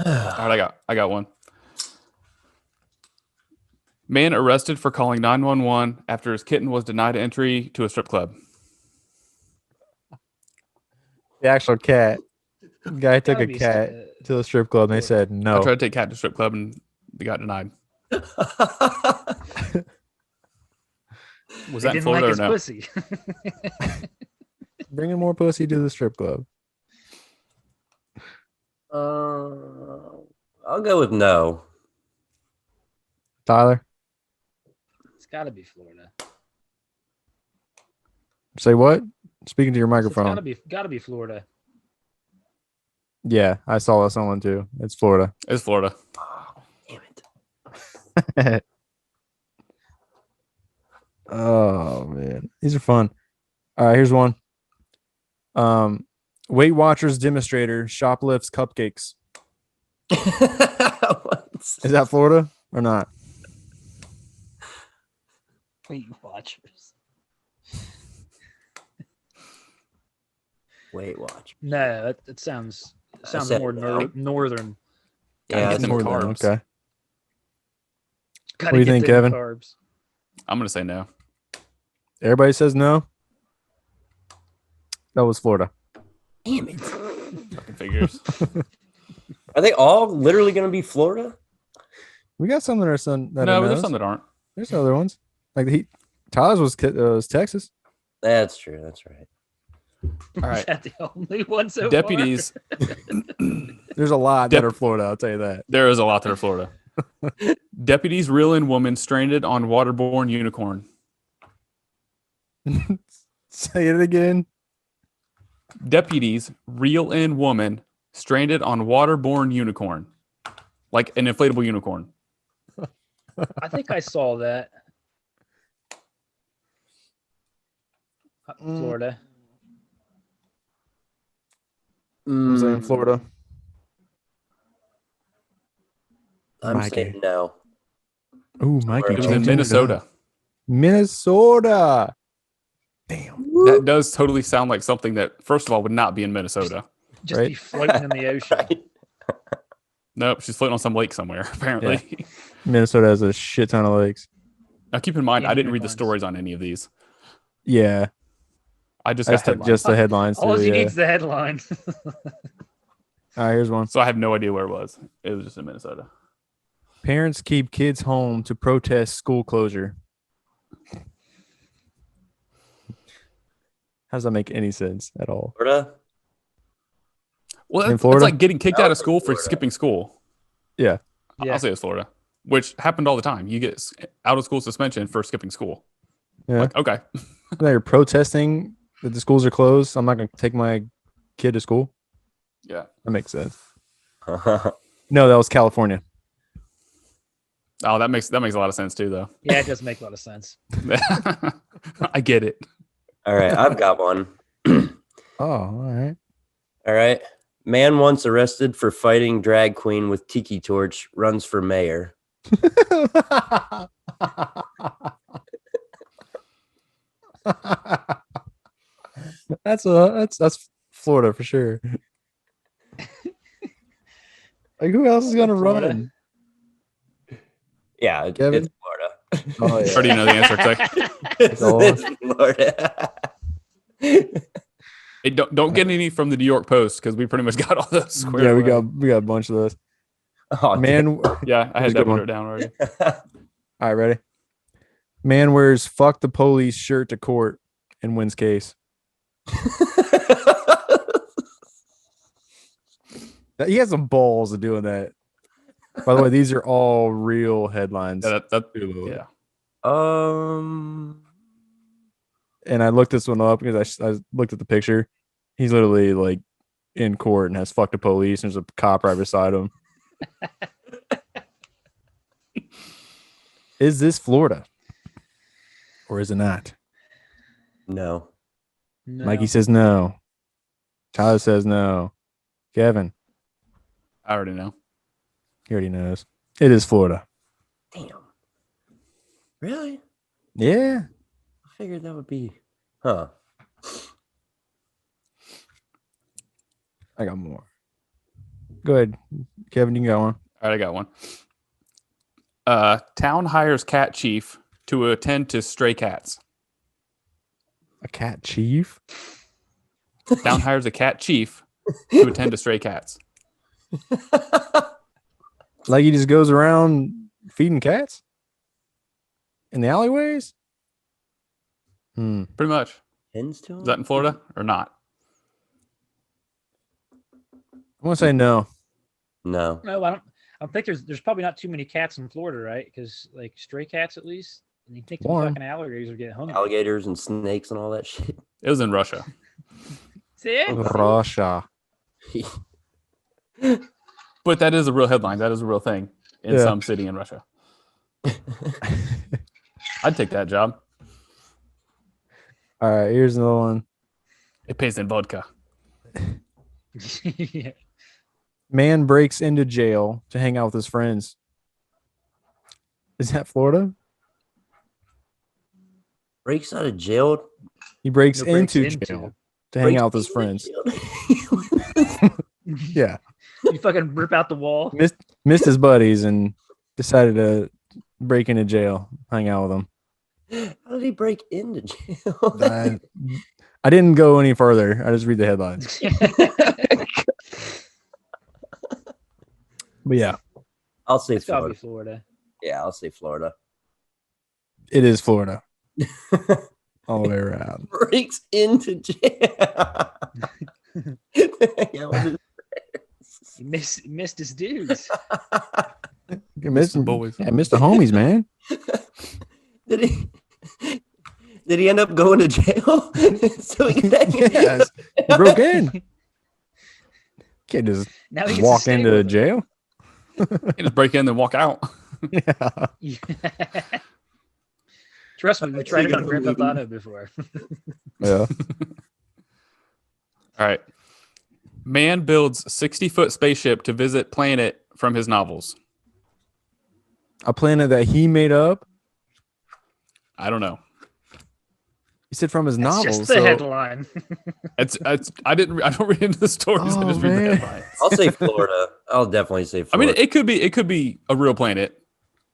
Speaker 4: right, I got one. Man arrested for calling 911 after his kitten was denied entry to a strip club.
Speaker 1: The actual cat. Guy took
Speaker 3: Gotta
Speaker 1: a
Speaker 3: be
Speaker 1: cat to the strip club and they said
Speaker 4: I
Speaker 1: no.
Speaker 4: tried to take cat to strip club and they got denied. Was that in
Speaker 3: Didn't
Speaker 4: Florida
Speaker 3: like his
Speaker 4: or no?
Speaker 3: pussy.
Speaker 1: Bringing more pussy to the strip club.
Speaker 2: I'll go with no.
Speaker 1: Tyler,
Speaker 3: It's got to be Florida.
Speaker 1: say what? Speaking to your
Speaker 3: It's
Speaker 1: microphone.
Speaker 3: got to be Florida.
Speaker 1: Yeah, I saw that someone too. It's Florida.
Speaker 4: It's Florida.
Speaker 2: Oh, damn it.
Speaker 1: Oh man, these are fun. All right, here's one. Weight Watchers demonstrator shoplifts cupcakes. Is that Florida or not?
Speaker 3: Weight Watchers.
Speaker 2: Weight Watch.
Speaker 3: No, it sounds
Speaker 2: said
Speaker 3: more
Speaker 2: no.
Speaker 3: northern.
Speaker 4: Gotta
Speaker 2: Yeah,
Speaker 4: get
Speaker 2: it's
Speaker 4: them
Speaker 2: more
Speaker 1: Florida,
Speaker 4: carbs.
Speaker 1: okay.
Speaker 3: Gotta
Speaker 1: do you
Speaker 3: get
Speaker 1: think,
Speaker 3: them
Speaker 1: Kevin?
Speaker 3: Carbs.
Speaker 4: I'm gonna say no.
Speaker 1: Everybody says no. That was Florida.
Speaker 2: Damn it.
Speaker 4: Fucking figures.
Speaker 2: Are they all literally going to be Florida?
Speaker 1: We got some that are some that
Speaker 4: No,
Speaker 1: are
Speaker 4: but there's
Speaker 1: no's.
Speaker 4: some that aren't.
Speaker 1: There's other ones. Like Tyler's was Texas.
Speaker 2: That's true. That's right.
Speaker 4: All right.
Speaker 3: Is that the only one so
Speaker 4: Deputies.
Speaker 1: There's a lot that are Florida. I'll tell you that.
Speaker 4: There is a lot that are Florida. Deputies reel in woman stranded on waterborne unicorn.
Speaker 1: Say it again.
Speaker 4: Deputies reel in woman stranded on waterborne unicorn, like an inflatable unicorn.
Speaker 3: far? I think I saw that. Florida.
Speaker 1: I'm saying Florida.
Speaker 2: I'm
Speaker 1: Mikey.
Speaker 2: saying no.
Speaker 1: Ooh, Mikey.
Speaker 2: It was
Speaker 4: It was in
Speaker 1: changing
Speaker 4: Minnesota.
Speaker 1: up. Minnesota. Damn.
Speaker 4: That does totally sound like something that, first of all, would not be in Minnesota.
Speaker 3: Just
Speaker 1: Right.
Speaker 3: be floating in the ocean.
Speaker 4: Nope, she's floating on some lake somewhere, apparently.
Speaker 1: Minnesota has a shit ton of lakes.
Speaker 4: Now, keep in mind,
Speaker 3: Yeah,
Speaker 4: I didn't read the
Speaker 3: unicorns.
Speaker 4: stories on any of these.
Speaker 1: Yeah.
Speaker 4: I just
Speaker 1: I
Speaker 4: got
Speaker 1: just took
Speaker 4: headlines.
Speaker 1: just the headlines.
Speaker 3: All
Speaker 1: too,
Speaker 3: he
Speaker 1: yeah.
Speaker 3: needs is the headline.
Speaker 1: All right, here's one.
Speaker 4: So I have no idea where it was. It was just in Minnesota.
Speaker 1: Parents keep kids home to protest school closure. How does that make any sense at all?
Speaker 2: Florida?
Speaker 4: Well,
Speaker 1: In
Speaker 4: that's,
Speaker 1: Florida?
Speaker 4: it's like getting kicked
Speaker 2: I
Speaker 4: out
Speaker 2: would
Speaker 4: of
Speaker 2: say
Speaker 4: school for
Speaker 2: Florida.
Speaker 4: skipping school.
Speaker 1: Yeah.
Speaker 3: Yeah.
Speaker 4: I'll say it's Florida, which happened all the time. You get out of school suspension for skipping school.
Speaker 1: Yeah.
Speaker 4: Like, okay.
Speaker 1: Now you're protesting that the schools are closed. I'm not going to take my kid to school.
Speaker 4: Yeah.
Speaker 1: That makes sense. No, that was California.
Speaker 4: Oh, that makes a lot of sense too, though.
Speaker 3: Yeah, it does make a lot of sense.
Speaker 4: I get it.
Speaker 2: All right, I've got one.
Speaker 1: Oh, all right.
Speaker 2: All right. Man once arrested for fighting drag queen with tiki torch runs for mayor.
Speaker 1: that's Florida for sure. Like who else is gonna
Speaker 3: Florida.
Speaker 1: run?
Speaker 2: Yeah,
Speaker 1: Kevin?
Speaker 2: it's Florida.
Speaker 1: Oh yeah.
Speaker 4: Already know the answer. 'Cause
Speaker 2: It's Florida.
Speaker 4: hey, don't get any from the New York Post because we pretty much got all those squared
Speaker 1: Yeah, we
Speaker 4: away.
Speaker 1: got a bunch of those.
Speaker 2: Oh,
Speaker 1: Man, all
Speaker 4: Yeah, I
Speaker 1: Here's
Speaker 4: had
Speaker 1: a good
Speaker 4: that
Speaker 1: one.
Speaker 4: wrote down already.
Speaker 1: right, ready? Man wears "fuck the police" shirt to court and wins case. He has some balls of doing that. By the way, these are all real headlines.
Speaker 4: Yeah, yeah.
Speaker 1: And I looked this one up because I looked at the picture. He's literally like in court and has "fucked the police." And there's a cop right beside him. Is this Florida? Or is it not?
Speaker 2: No.
Speaker 3: No.
Speaker 1: Mikey says no. Tyler says no. Kevin,
Speaker 4: I already know.
Speaker 1: he already knows. It is Florida.
Speaker 2: Damn. Really?
Speaker 1: Yeah.
Speaker 2: I figured that would be. Huh.
Speaker 1: I got more. Go ahead. Kevin, you can go on.
Speaker 4: All right, I got one. Town hires cat chief to attend to stray cats.
Speaker 1: A cat chief?
Speaker 4: Town hires a cat chief to attend to stray cats.
Speaker 1: Like he just goes around feeding cats? In the alleyways?
Speaker 4: Pretty much.
Speaker 2: Hens to him?
Speaker 4: Is that in Florida or not?
Speaker 1: I want to say no.
Speaker 2: No.
Speaker 3: No, I don't think there's probably not too many cats in Florida, right? Because like stray cats at least, and you think the
Speaker 1: Warm.
Speaker 3: fucking alligators are getting hungry.
Speaker 2: Alligators and snakes and all that shit.
Speaker 4: It was in Russia.
Speaker 3: See?
Speaker 1: Russia.
Speaker 4: But that is a real headline. That is a real thing in
Speaker 1: Yeah.
Speaker 4: some city in Russia. I'd take that job.
Speaker 1: All right, here's another one.
Speaker 4: It pays in vodka.
Speaker 3: Yeah.
Speaker 1: Man breaks into jail to hang out with his friends. Is that Florida?
Speaker 2: Breaks out of jail.
Speaker 1: He breaks,
Speaker 3: No, breaks
Speaker 1: into
Speaker 3: into.
Speaker 1: jail to hang out with his
Speaker 2: Breaks
Speaker 1: friends.
Speaker 2: into
Speaker 1: Yeah.
Speaker 3: You fucking rip out the wall.
Speaker 1: Missed his buddies and decided to break into jail, hang out with them.
Speaker 2: jail. How did he break into jail?
Speaker 1: I didn't go any further. I just read the headlines. But yeah,
Speaker 2: I'll say
Speaker 3: It's gotta be
Speaker 2: Florida.
Speaker 3: Florida.
Speaker 2: Yeah, I'll say Florida.
Speaker 1: it is Florida. All the way around.
Speaker 2: Breaks into jail. Yeah, what is-
Speaker 3: He missed his dudes.
Speaker 1: Missed
Speaker 4: the boys.
Speaker 1: Yeah, missed the homies, man.
Speaker 2: Did he end up going to jail? So he
Speaker 1: Yes. He broke in. Can't just
Speaker 3: Now he gets to
Speaker 1: walk
Speaker 3: stay
Speaker 1: into
Speaker 3: with him.
Speaker 1: jail.
Speaker 4: You just break in and walk out.
Speaker 1: Yeah.
Speaker 3: Yeah. Trust me, we tried it on Grand Theft Auto before.
Speaker 1: Yeah.
Speaker 4: All right. Man builds 60-foot spaceship to visit planet from his novels.
Speaker 1: A planet that he made up.
Speaker 4: I don't know.
Speaker 1: He said from his
Speaker 3: That's
Speaker 1: novels.
Speaker 3: just the
Speaker 1: so-
Speaker 3: headline.
Speaker 4: I don't read into the stories. I
Speaker 1: Oh,
Speaker 4: just read the
Speaker 1: man.
Speaker 4: headlines.
Speaker 2: I'll say Florida. I'll definitely say
Speaker 4: I
Speaker 2: Florida.
Speaker 4: mean, it could be a real planet.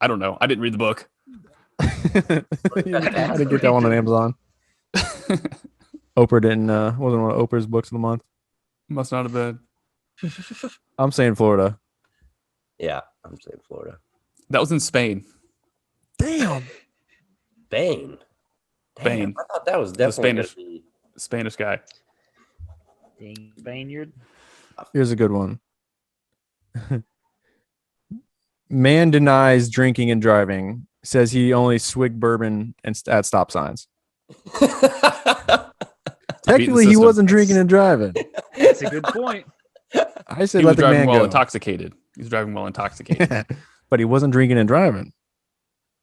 Speaker 4: I don't know. I didn't read the book.
Speaker 1: I didn't get that one on Amazon. Oprah didn't wasn't one of Oprah's books of the month.
Speaker 4: Must not have been.
Speaker 1: I'm saying Florida.
Speaker 2: Yeah, I'm saying Florida.
Speaker 4: That was in Spain.
Speaker 1: Damn.
Speaker 2: Spain.
Speaker 4: Spain.
Speaker 2: I thought that was definitely
Speaker 4: Spanish.
Speaker 2: gonna be-
Speaker 4: Spanish guy.
Speaker 3: Dang Spaniard.
Speaker 1: Here's a good one. Man denies drinking and driving. Says he only swigged bourbon at stop signs. Technically, he
Speaker 4: system.
Speaker 1: wasn't drinking and driving.
Speaker 3: That's a good point.
Speaker 1: I said
Speaker 4: He
Speaker 1: let
Speaker 4: was
Speaker 1: the
Speaker 4: driving
Speaker 1: man
Speaker 4: while
Speaker 1: go.
Speaker 4: intoxicated. He was driving while intoxicated.
Speaker 1: But he wasn't drinking and driving.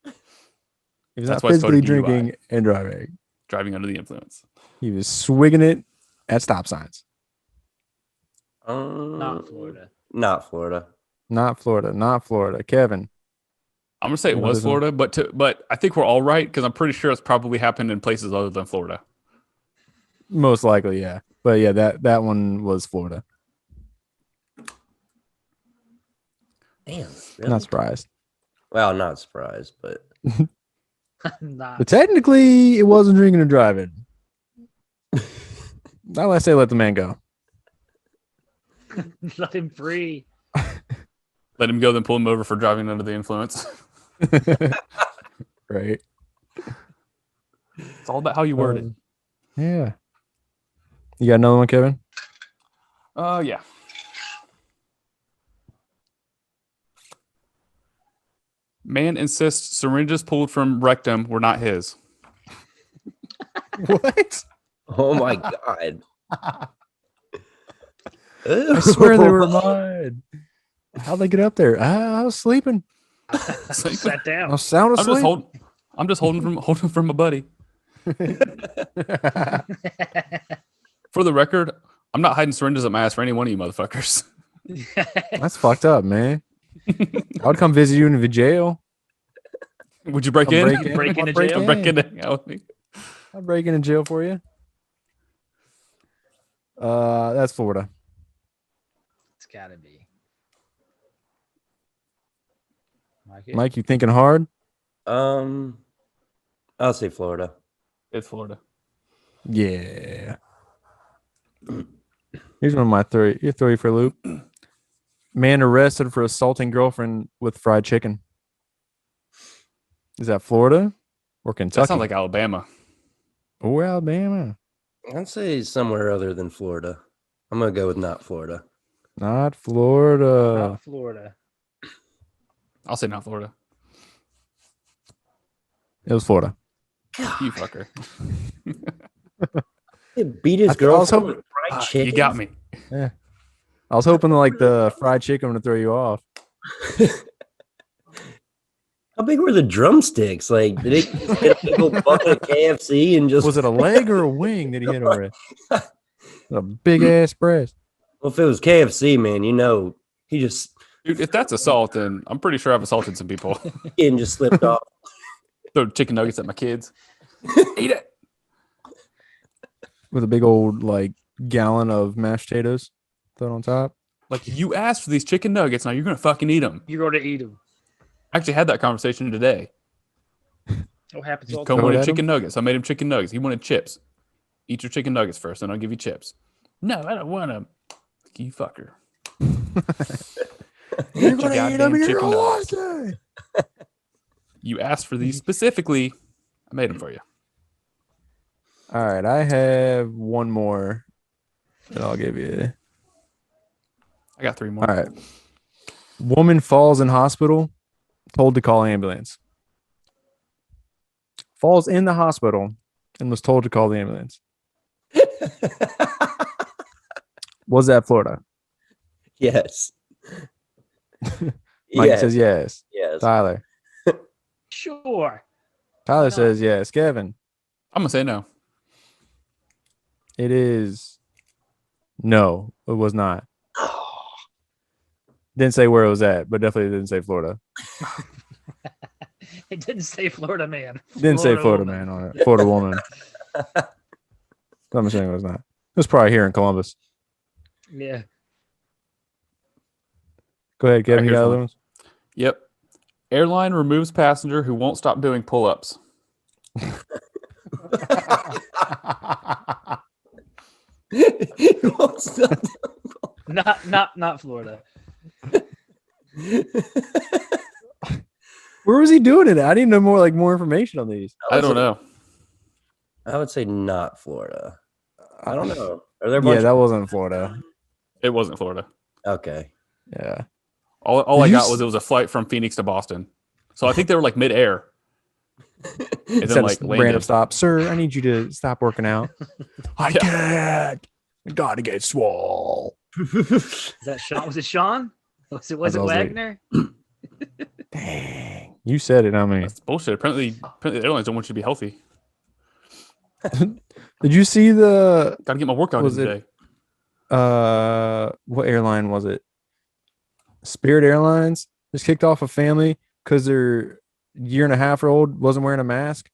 Speaker 1: He was
Speaker 4: That's
Speaker 1: not
Speaker 4: why it's called a
Speaker 1: physically
Speaker 4: DUI.
Speaker 1: drinking and driving.
Speaker 4: Driving under the influence.
Speaker 1: He was swigging it at stop signs.
Speaker 3: Not Florida.
Speaker 2: Not Florida.
Speaker 1: Not Florida. Not Florida. Kevin.
Speaker 4: I'm gonna say it
Speaker 1: What
Speaker 4: was
Speaker 1: is it?
Speaker 4: Florida, but I think we're all right because I'm pretty sure it's probably happened in places other than Florida.
Speaker 1: Most likely, yeah. But yeah, that one was Florida.
Speaker 2: Damn. Really?
Speaker 1: Not surprised.
Speaker 2: Well, not surprised, but
Speaker 3: Not.
Speaker 1: But technically, it wasn't drinking and driving. Now I say let the man go.
Speaker 3: Let him free.
Speaker 4: Let him go, then pull him over for driving under the influence.
Speaker 1: Right.
Speaker 4: It's all about how you word it.
Speaker 1: Yeah. You got another one, Kevin?
Speaker 4: Yeah. Man insists syringes pulled from rectum were not his.
Speaker 1: What?
Speaker 2: oh my god.
Speaker 1: I swear they were mine. How'd they get up there? I was sleeping.
Speaker 3: Sat
Speaker 1: I
Speaker 3: down.
Speaker 1: was sound asleep.
Speaker 4: I'm just holding from my buddy. For the record, I'm not hiding syringes up my ass for any one of you motherfuckers.
Speaker 1: That's fucked up, man. I would come visit you in the jail.
Speaker 4: Would you break
Speaker 1: I'll
Speaker 4: in?
Speaker 3: Break
Speaker 1: I'll
Speaker 3: into
Speaker 1: break
Speaker 3: jail?
Speaker 4: Break in to hang out with me.
Speaker 1: I'll break in jail for you. That's Florida.
Speaker 3: It's gotta be.
Speaker 1: Mike, you thinking hard?
Speaker 2: I'll say Florida.
Speaker 4: It's Florida.
Speaker 1: Yeah. Here's one of my three. You throw you for a loop. Man arrested for assaulting girlfriend with fried chicken. Is that Florida or Kentucky?
Speaker 4: That sounds like Alabama.
Speaker 1: or Alabama.
Speaker 2: I'd say somewhere other than Florida. I'm gonna go with not Florida.
Speaker 1: Not Florida.
Speaker 3: Not Florida.
Speaker 4: I'll say not Florida.
Speaker 1: It was Florida.
Speaker 4: You fucker.
Speaker 2: He beat his
Speaker 1: I was
Speaker 2: girlfriend
Speaker 1: hoping-
Speaker 2: with fried
Speaker 4: You
Speaker 2: chicken.
Speaker 4: got me.
Speaker 1: I was hoping like the fried chicken to throw you off.
Speaker 2: How big were the drumsticks? Like, did it hit a big old bucket of KFC and just?
Speaker 1: Was it a leg or a wing that he hit over it? A big ass breast.
Speaker 2: Well, if it was KFC, man, you know, he just
Speaker 4: Dude, if that's assault, then I'm pretty sure I've assaulted some people.
Speaker 2: skin just slipped off.
Speaker 4: Throw chicken nuggets at my kids. Eat it.
Speaker 1: With a big old like gallon of mashed potatoes thrown on top.
Speaker 4: Like, you asked for these chicken nuggets. Now you're going to fucking eat them.
Speaker 3: You're going to eat them.
Speaker 4: I actually had that conversation today.
Speaker 3: What happens
Speaker 4: He's
Speaker 3: all the
Speaker 4: Come
Speaker 3: time?
Speaker 4: wanted
Speaker 1: at him?
Speaker 4: chicken nuggets. I made him chicken nuggets. He wanted chips. Eat your chicken nuggets first, then I'll give you chips. No, I don't want them. You fucker.
Speaker 1: You're
Speaker 4: gonna eat
Speaker 1: them.
Speaker 4: goddamn chicken nuggets. You asked for these specifically. I made them for you.
Speaker 1: All right, I have one more that I'll give you.
Speaker 4: I got 3 more.
Speaker 1: All right. Woman falls in hospital, told to call ambulance. Falls in the hospital and was told to call the ambulance. Was that Florida?
Speaker 2: Yes.
Speaker 1: Mike
Speaker 2: yes.
Speaker 1: says yes.
Speaker 2: Yes.
Speaker 1: Tyler.
Speaker 3: Sure.
Speaker 1: Tyler
Speaker 3: not?
Speaker 1: says yes. Kevin.
Speaker 4: I'm going to say no.
Speaker 1: It is. No, it was not. Didn't say where it was at, but definitely didn't say Florida.
Speaker 3: It didn't say Florida man.
Speaker 1: Didn't say Florida
Speaker 3: woman.
Speaker 1: man on it. Florida woman. I'm saying it was not. It was probably here in Columbus.
Speaker 3: Yeah.
Speaker 1: Go ahead, Kevin. You
Speaker 4: here's
Speaker 1: got
Speaker 4: one.
Speaker 1: other ones?
Speaker 4: Yep. Airline removes passenger who won't stop doing pull-ups.
Speaker 3: Not Florida.
Speaker 1: Where was he doing it? I need to know more information on these.
Speaker 4: I don't know.
Speaker 2: I would say not Florida. I don't know. Are there a
Speaker 1: Yeah,
Speaker 2: bunch
Speaker 1: that wasn't Florida.
Speaker 4: It wasn't Florida.
Speaker 2: Okay.
Speaker 1: Yeah.
Speaker 4: All
Speaker 1: Did
Speaker 4: I
Speaker 1: you
Speaker 4: got
Speaker 1: s-
Speaker 4: was it was a flight from Phoenix to Boston. So I think they were like mid-air. And
Speaker 1: Instead
Speaker 4: then
Speaker 1: of
Speaker 4: like
Speaker 1: random
Speaker 4: landed.
Speaker 1: stop. Sir, I need you to stop working out. I
Speaker 4: Yeah.
Speaker 1: can't. I gotta get swole.
Speaker 3: Is that Sean? Was it Sean? Was it
Speaker 1: I was like-
Speaker 3: Wagner?
Speaker 1: Dang. You said it, I mean.
Speaker 4: That's bullshit. Apparently the airlines don't want you to be healthy.
Speaker 1: Did you see the
Speaker 4: Got to get my workout
Speaker 1: Was
Speaker 4: in
Speaker 1: it-
Speaker 4: today.
Speaker 1: what airline was it? Spirit Airlines just kicked off a family because their year and a half old wasn't wearing a mask.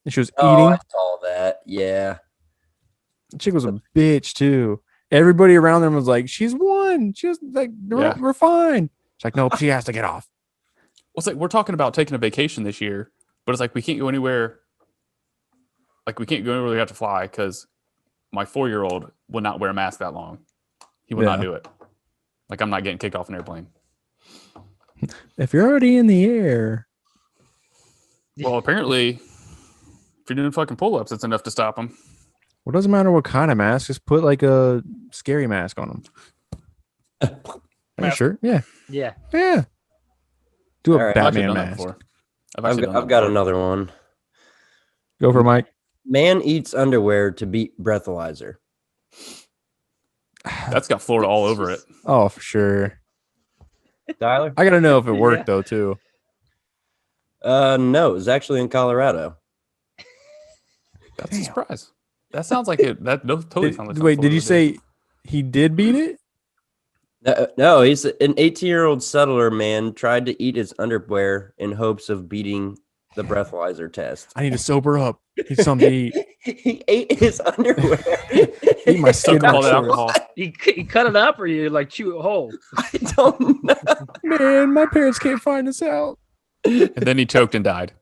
Speaker 1: And she was
Speaker 2: Oh,
Speaker 1: eating.
Speaker 2: I saw that. Yeah.
Speaker 1: The chick was a bitch too. Everybody around them was like, "She's won. She was like,
Speaker 4: Yeah.
Speaker 1: we're fine." She's like, "Nope, she has to get off."
Speaker 4: Well, it's like we're talking about taking a vacation this year, but it's like we can't go anywhere. Like we can't go anywhere we have to fly because my 4-year-old will not wear a mask that long. He will not
Speaker 1: Yeah.
Speaker 4: do it. Like I'm not getting kicked off an airplane.
Speaker 1: If you're already in the air,
Speaker 4: Well, apparently, if you're doing fucking pull-ups, it's enough to stop them.
Speaker 1: well, it doesn't matter what kind of mask. Just put like a scary mask on them. Are you
Speaker 3: Mask.
Speaker 1: sure? Yeah,
Speaker 3: Yeah.
Speaker 1: yeah. Do a
Speaker 2: All right.
Speaker 4: I've actually
Speaker 1: Batman
Speaker 4: done that
Speaker 1: mask.
Speaker 4: before.
Speaker 2: I've got another one.
Speaker 1: Go for Mike.
Speaker 2: Man eats underwear to beat breathalyzer.
Speaker 4: That's got Florida all over it.
Speaker 1: Oh, for sure.
Speaker 2: Tyler?
Speaker 1: I gotta know if it worked
Speaker 3: Yeah.
Speaker 1: though too.
Speaker 2: No, it was actually in Colorado.
Speaker 4: That's a surprise. That sounds like it. That totally sounds like something
Speaker 1: Wait, did you
Speaker 4: Florida
Speaker 1: say he did beat it?
Speaker 2: No, he's an 18-year-old settler man tried to eat his underwear in hopes of beating the breathalyzer test.
Speaker 1: I need to sober up. Need something to eat.
Speaker 2: He ate his underwear.
Speaker 1: Eat my
Speaker 4: did?
Speaker 1: Skid
Speaker 4: All
Speaker 1: Row
Speaker 4: that
Speaker 1: shorts.
Speaker 4: alcohol.
Speaker 3: You cut it up or you like chew it whole?
Speaker 2: I don't know.
Speaker 1: Man, my parents can't find us out.
Speaker 4: And then he choked and died.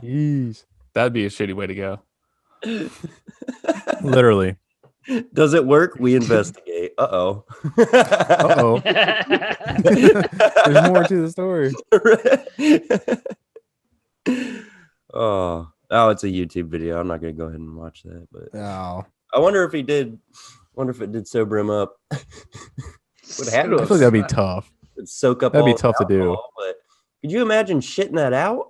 Speaker 1: Jeez.
Speaker 4: That'd be a shitty way to go.
Speaker 1: Literally.
Speaker 2: Does it work? We investigate. Uh-oh.
Speaker 1: Uh-oh. There's more to the story.
Speaker 2: Oh, it's a YouTube video. I'm not going to go ahead and watch that. But
Speaker 1: Oh.
Speaker 2: I wonder if he did Wonder if it did sober him up. Would have had to
Speaker 1: I
Speaker 2: have
Speaker 1: feel like that'd be tough.
Speaker 2: soak up
Speaker 1: That'd be
Speaker 2: all the
Speaker 1: tough to do.
Speaker 2: alcohol, but could you imagine shitting that out?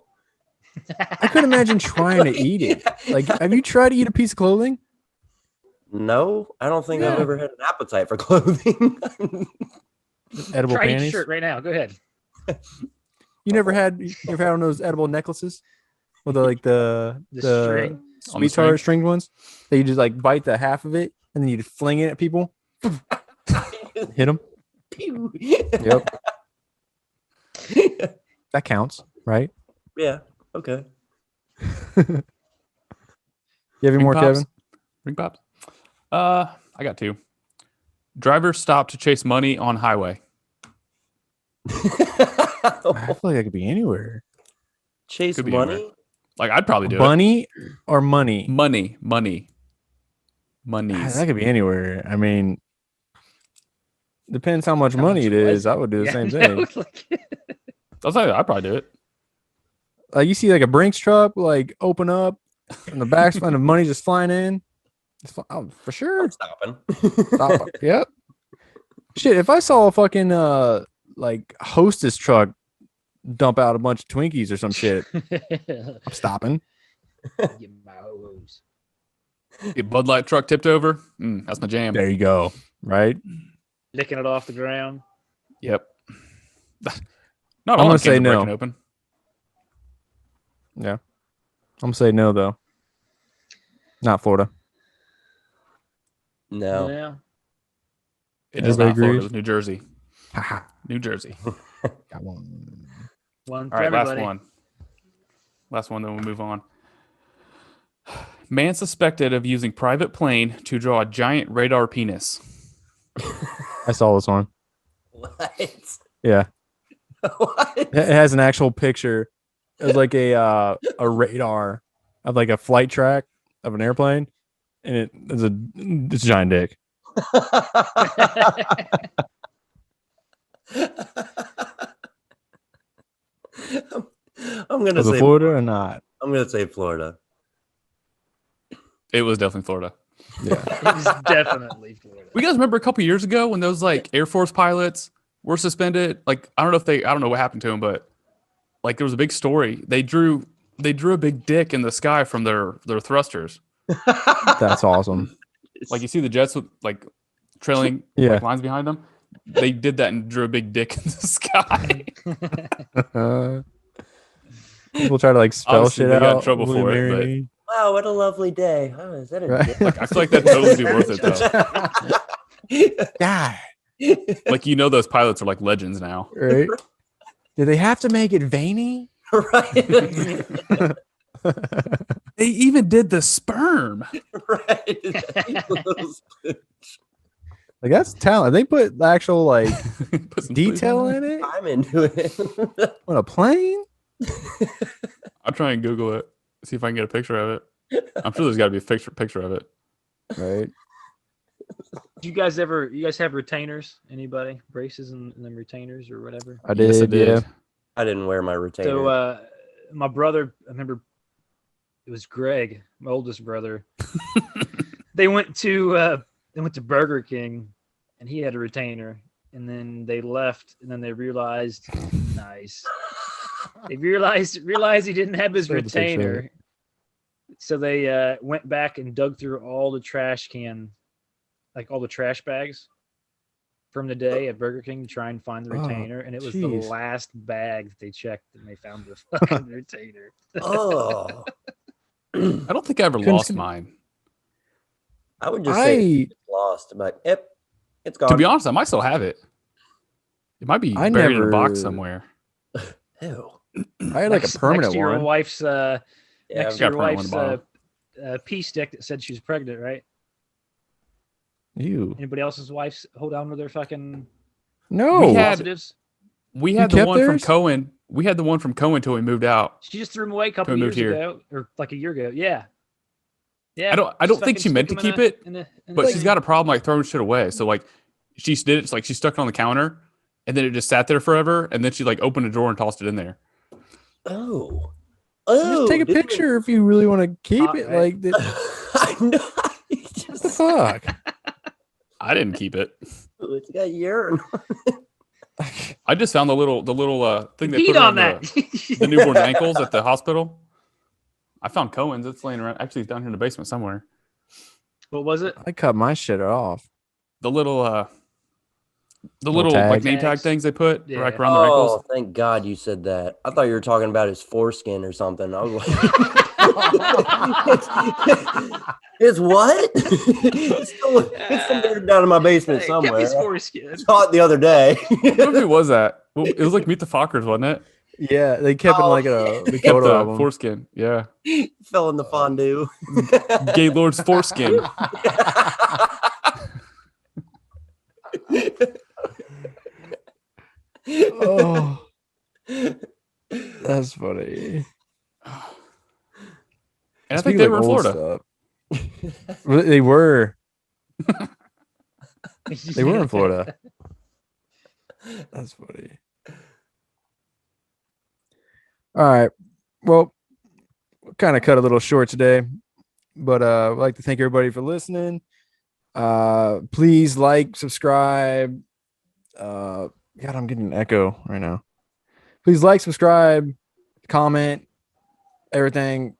Speaker 1: I couldn't imagine trying to eat it. Like, have you tried to eat a piece of clothing?
Speaker 2: No, I don't think I've
Speaker 1: Yeah.
Speaker 2: ever had an appetite for clothing.
Speaker 1: Edible
Speaker 3: Try each
Speaker 1: panties?
Speaker 3: shirt right now. Go ahead.
Speaker 1: You never had one of those edible necklaces? With the
Speaker 3: The string.
Speaker 4: On the
Speaker 1: sweet
Speaker 4: string?
Speaker 1: tart stringed ones? That you just like bite the half of it and then you just fling it at people. Hit them. Yep. That counts, right?
Speaker 2: Yeah. Okay.
Speaker 1: You have any more,
Speaker 4: Pops?
Speaker 1: Kevin?
Speaker 4: Ring pops. I got 2. Drivers stop to chase money on highway.
Speaker 1: I feel like that could be anywhere.
Speaker 2: Chase
Speaker 4: Could be
Speaker 2: money.
Speaker 4: anywhere. Like I'd probably do
Speaker 1: Bunny or money?
Speaker 4: it. Monies.
Speaker 1: That could be anywhere. I mean, depends how much money it is. I would do the
Speaker 3: Yeah,
Speaker 1: same
Speaker 3: no,
Speaker 1: thing.
Speaker 4: I'll tell you, I'd probably do it.
Speaker 1: Like you see like a Brinks truck like open up and the back's and the money just flying in. Oh, for sure.
Speaker 2: I'm stopping.
Speaker 1: Stop. Yep. Shit, if I saw a fucking like hostess truck dump out a bunch of Twinkies or some shit, I'm stopping.
Speaker 3: Get my ho-hos.
Speaker 4: Get Bud Light truck tipped over. That's my jam.
Speaker 1: There you go. Right?
Speaker 3: Licking it off the ground.
Speaker 4: Yep. Not
Speaker 1: I'm
Speaker 4: all
Speaker 1: gonna
Speaker 4: cans
Speaker 1: say
Speaker 4: are
Speaker 1: no.
Speaker 4: breaking open.
Speaker 1: Yeah. I'm gonna say no though. Not Florida.
Speaker 2: No.
Speaker 3: Yeah.
Speaker 4: It is
Speaker 1: Everybody
Speaker 4: not Florida.
Speaker 1: agrees?
Speaker 4: It was New Jersey.
Speaker 1: Haha.
Speaker 4: New Jersey.
Speaker 1: Got one.
Speaker 3: One for
Speaker 4: All right,
Speaker 3: everybody.
Speaker 4: Last one, then we'll move on. Man suspected of using private plane to draw a giant radar penis.
Speaker 1: I saw this one.
Speaker 2: What?
Speaker 1: Yeah.
Speaker 2: What?
Speaker 1: It has an actual picture. It was like a radar of like a flight track of an airplane, and it's a giant dick.
Speaker 2: I'm gonna
Speaker 1: Was it
Speaker 2: say
Speaker 1: Florida or not?
Speaker 2: I'm gonna say Florida.
Speaker 4: It was definitely Florida.
Speaker 1: Yeah.
Speaker 3: It was definitely Florida.
Speaker 4: We guys remember a couple years ago when those like Air Force pilots were suspended? Like I don't know what happened to them, but like there was a big story. They drew a big dick in the sky from their thrusters.
Speaker 1: That's awesome.
Speaker 4: Like you see the jets with like trailing
Speaker 1: Yeah.
Speaker 4: like, lines behind them. They did that and drew a big dick in the sky.
Speaker 1: People try to like spell
Speaker 4: Obviously,
Speaker 1: shit
Speaker 4: they
Speaker 1: out.
Speaker 4: got in trouble
Speaker 1: Will you
Speaker 4: for it,
Speaker 1: marry
Speaker 4: but-
Speaker 1: me?
Speaker 2: Wow, what a lovely day. Oh, is that a
Speaker 1: Right.
Speaker 2: dick?
Speaker 4: Like I feel like that'd totally be worth it though.
Speaker 1: God.
Speaker 4: Like those pilots are like legends now.
Speaker 1: Right? Did they have to make it veiny?
Speaker 2: Right.
Speaker 4: They even did the sperm.
Speaker 2: Right.
Speaker 1: Like that's talent. They put the actual like
Speaker 4: Put some
Speaker 1: detail in it
Speaker 2: I'm into it.
Speaker 1: on a plane.
Speaker 4: I'll try and Google it. See if I can get a picture of it. I'm sure there's got to be a picture of it.
Speaker 1: Right.
Speaker 3: Do you guys have retainers? Anybody? Braces and then retainers or whatever?
Speaker 1: I did.
Speaker 4: Yes, I did.
Speaker 1: Yeah.
Speaker 2: I didn't wear my retainer.
Speaker 3: So my brother, I remember it was Greg, my oldest brother. They went to Burger King and he had a retainer, and then they left, and then they realized nice. They realized he didn't have his
Speaker 1: Showed the picture.
Speaker 3: retainer. So they went back and dug through all the trash can, like all the trash bags from the day at Burger King to try and find the
Speaker 1: Oh,
Speaker 3: retainer. And it was
Speaker 1: jeez.
Speaker 3: the last bag that they checked, and they found the fucking retainer.
Speaker 2: Oh,
Speaker 4: I don't think I ever
Speaker 1: Couldn't
Speaker 4: lost
Speaker 1: see-
Speaker 4: mine.
Speaker 2: I would just say
Speaker 1: I
Speaker 2: it's lost. I'm like, yep, it's gone.
Speaker 4: To be honest, I might still have it. It might be
Speaker 1: I
Speaker 4: buried in a
Speaker 1: never-
Speaker 4: box somewhere.
Speaker 2: Ew.
Speaker 1: I had like a permanent
Speaker 3: next to your
Speaker 1: one.
Speaker 3: wife's
Speaker 2: Yeah,
Speaker 3: next
Speaker 2: I've
Speaker 3: to your
Speaker 4: got a permanent
Speaker 3: wife's
Speaker 4: one
Speaker 3: pee stick that said she was pregnant, right?
Speaker 1: You
Speaker 3: Anybody else's wives hold on to their fucking
Speaker 1: no.
Speaker 4: We had-
Speaker 3: positives?
Speaker 4: We
Speaker 1: You
Speaker 4: had the
Speaker 1: kept
Speaker 4: one from
Speaker 1: theirs?
Speaker 4: Cohen. We had the one from Cohen until we moved out.
Speaker 3: She just threw them away a couple
Speaker 4: we
Speaker 3: years
Speaker 4: moved here.
Speaker 3: ago, or like a year ago. Yeah, yeah.
Speaker 4: I don't
Speaker 3: Just
Speaker 4: think
Speaker 3: fucking
Speaker 4: she meant
Speaker 3: stick
Speaker 4: to
Speaker 3: 'em
Speaker 4: keep it,
Speaker 3: in the
Speaker 4: But she's
Speaker 3: thing.
Speaker 4: got a problem like throwing shit away. So like she did it. It's like she stuck it on the counter, and then it just sat there forever. And then she like opened a drawer and tossed it in there.
Speaker 2: Oh. Oh.
Speaker 1: Just take a
Speaker 2: didn't
Speaker 1: picture if you really want to keep
Speaker 3: Hot,
Speaker 1: it.
Speaker 3: right?
Speaker 1: Like,
Speaker 2: I know.
Speaker 1: what the fuck?
Speaker 4: I didn't keep it.
Speaker 2: It's got urine.
Speaker 4: I just found the little thing they
Speaker 3: Beat
Speaker 4: put
Speaker 3: on
Speaker 4: around
Speaker 3: that.
Speaker 4: the newborn's ankles at the hospital. I found Cohen's. It's laying around. Actually, it's down here in the basement somewhere.
Speaker 3: What was it?
Speaker 1: I cut my shit off.
Speaker 4: The little
Speaker 1: Little
Speaker 4: like
Speaker 1: tag.
Speaker 4: name tag
Speaker 3: Tags.
Speaker 4: things they put
Speaker 3: Yeah.
Speaker 4: like around their ankles.
Speaker 2: Oh, thank God you said that. I thought you were talking about his foreskin or something. I was like, it's what? It's somewhere down in my basement
Speaker 3: Hey,
Speaker 2: somewhere.
Speaker 3: kept his foreskin.
Speaker 2: I saw it the other day.
Speaker 4: What movie was that? Well, it was like Meet the Fockers, wasn't it?
Speaker 1: Yeah, they kept it in like a
Speaker 4: Kept
Speaker 1: photo
Speaker 4: the
Speaker 1: album.
Speaker 4: foreskin. Yeah.
Speaker 2: Fell in the fondue.
Speaker 4: Gaylord's foreskin.
Speaker 1: Oh, that's funny.
Speaker 4: And I think they were in Florida.
Speaker 1: Stuff. They were. They were in Florida. That's funny. All right. Well, kind of cut a little short today, but I'd like to thank everybody for listening. Please like, subscribe. God, I'm getting an echo right now. Please like, subscribe, comment, everything.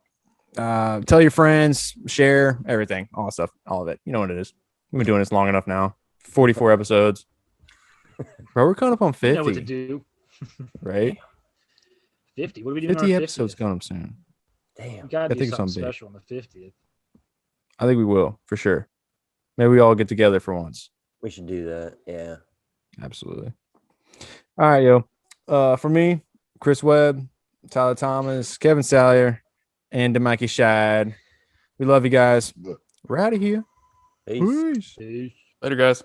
Speaker 1: Tell your friends, share everything, all that stuff, all of it. You know what it is. We've been doing this long enough now. 44 episodes. Bro, we're coming up on 50.
Speaker 3: You know what to do.
Speaker 1: Right?
Speaker 3: 50. What are we doing?
Speaker 1: 50
Speaker 3: on our
Speaker 1: episodes
Speaker 3: 50th?
Speaker 1: coming up soon.
Speaker 2: Damn.
Speaker 3: We gotta
Speaker 1: I
Speaker 3: do
Speaker 1: think it's
Speaker 3: something
Speaker 1: something big.
Speaker 3: special on the 50th.
Speaker 1: I think we will, for sure. Maybe we all get together for once.
Speaker 2: We should do that. Yeah.
Speaker 1: Absolutely. All right, yo. For me, Chris Webb, Tyler Thomas, Kevin Salyer, and Demikey Shad. We love you guys. We're out of here.
Speaker 2: Peace.
Speaker 1: Peace.
Speaker 4: Later, guys.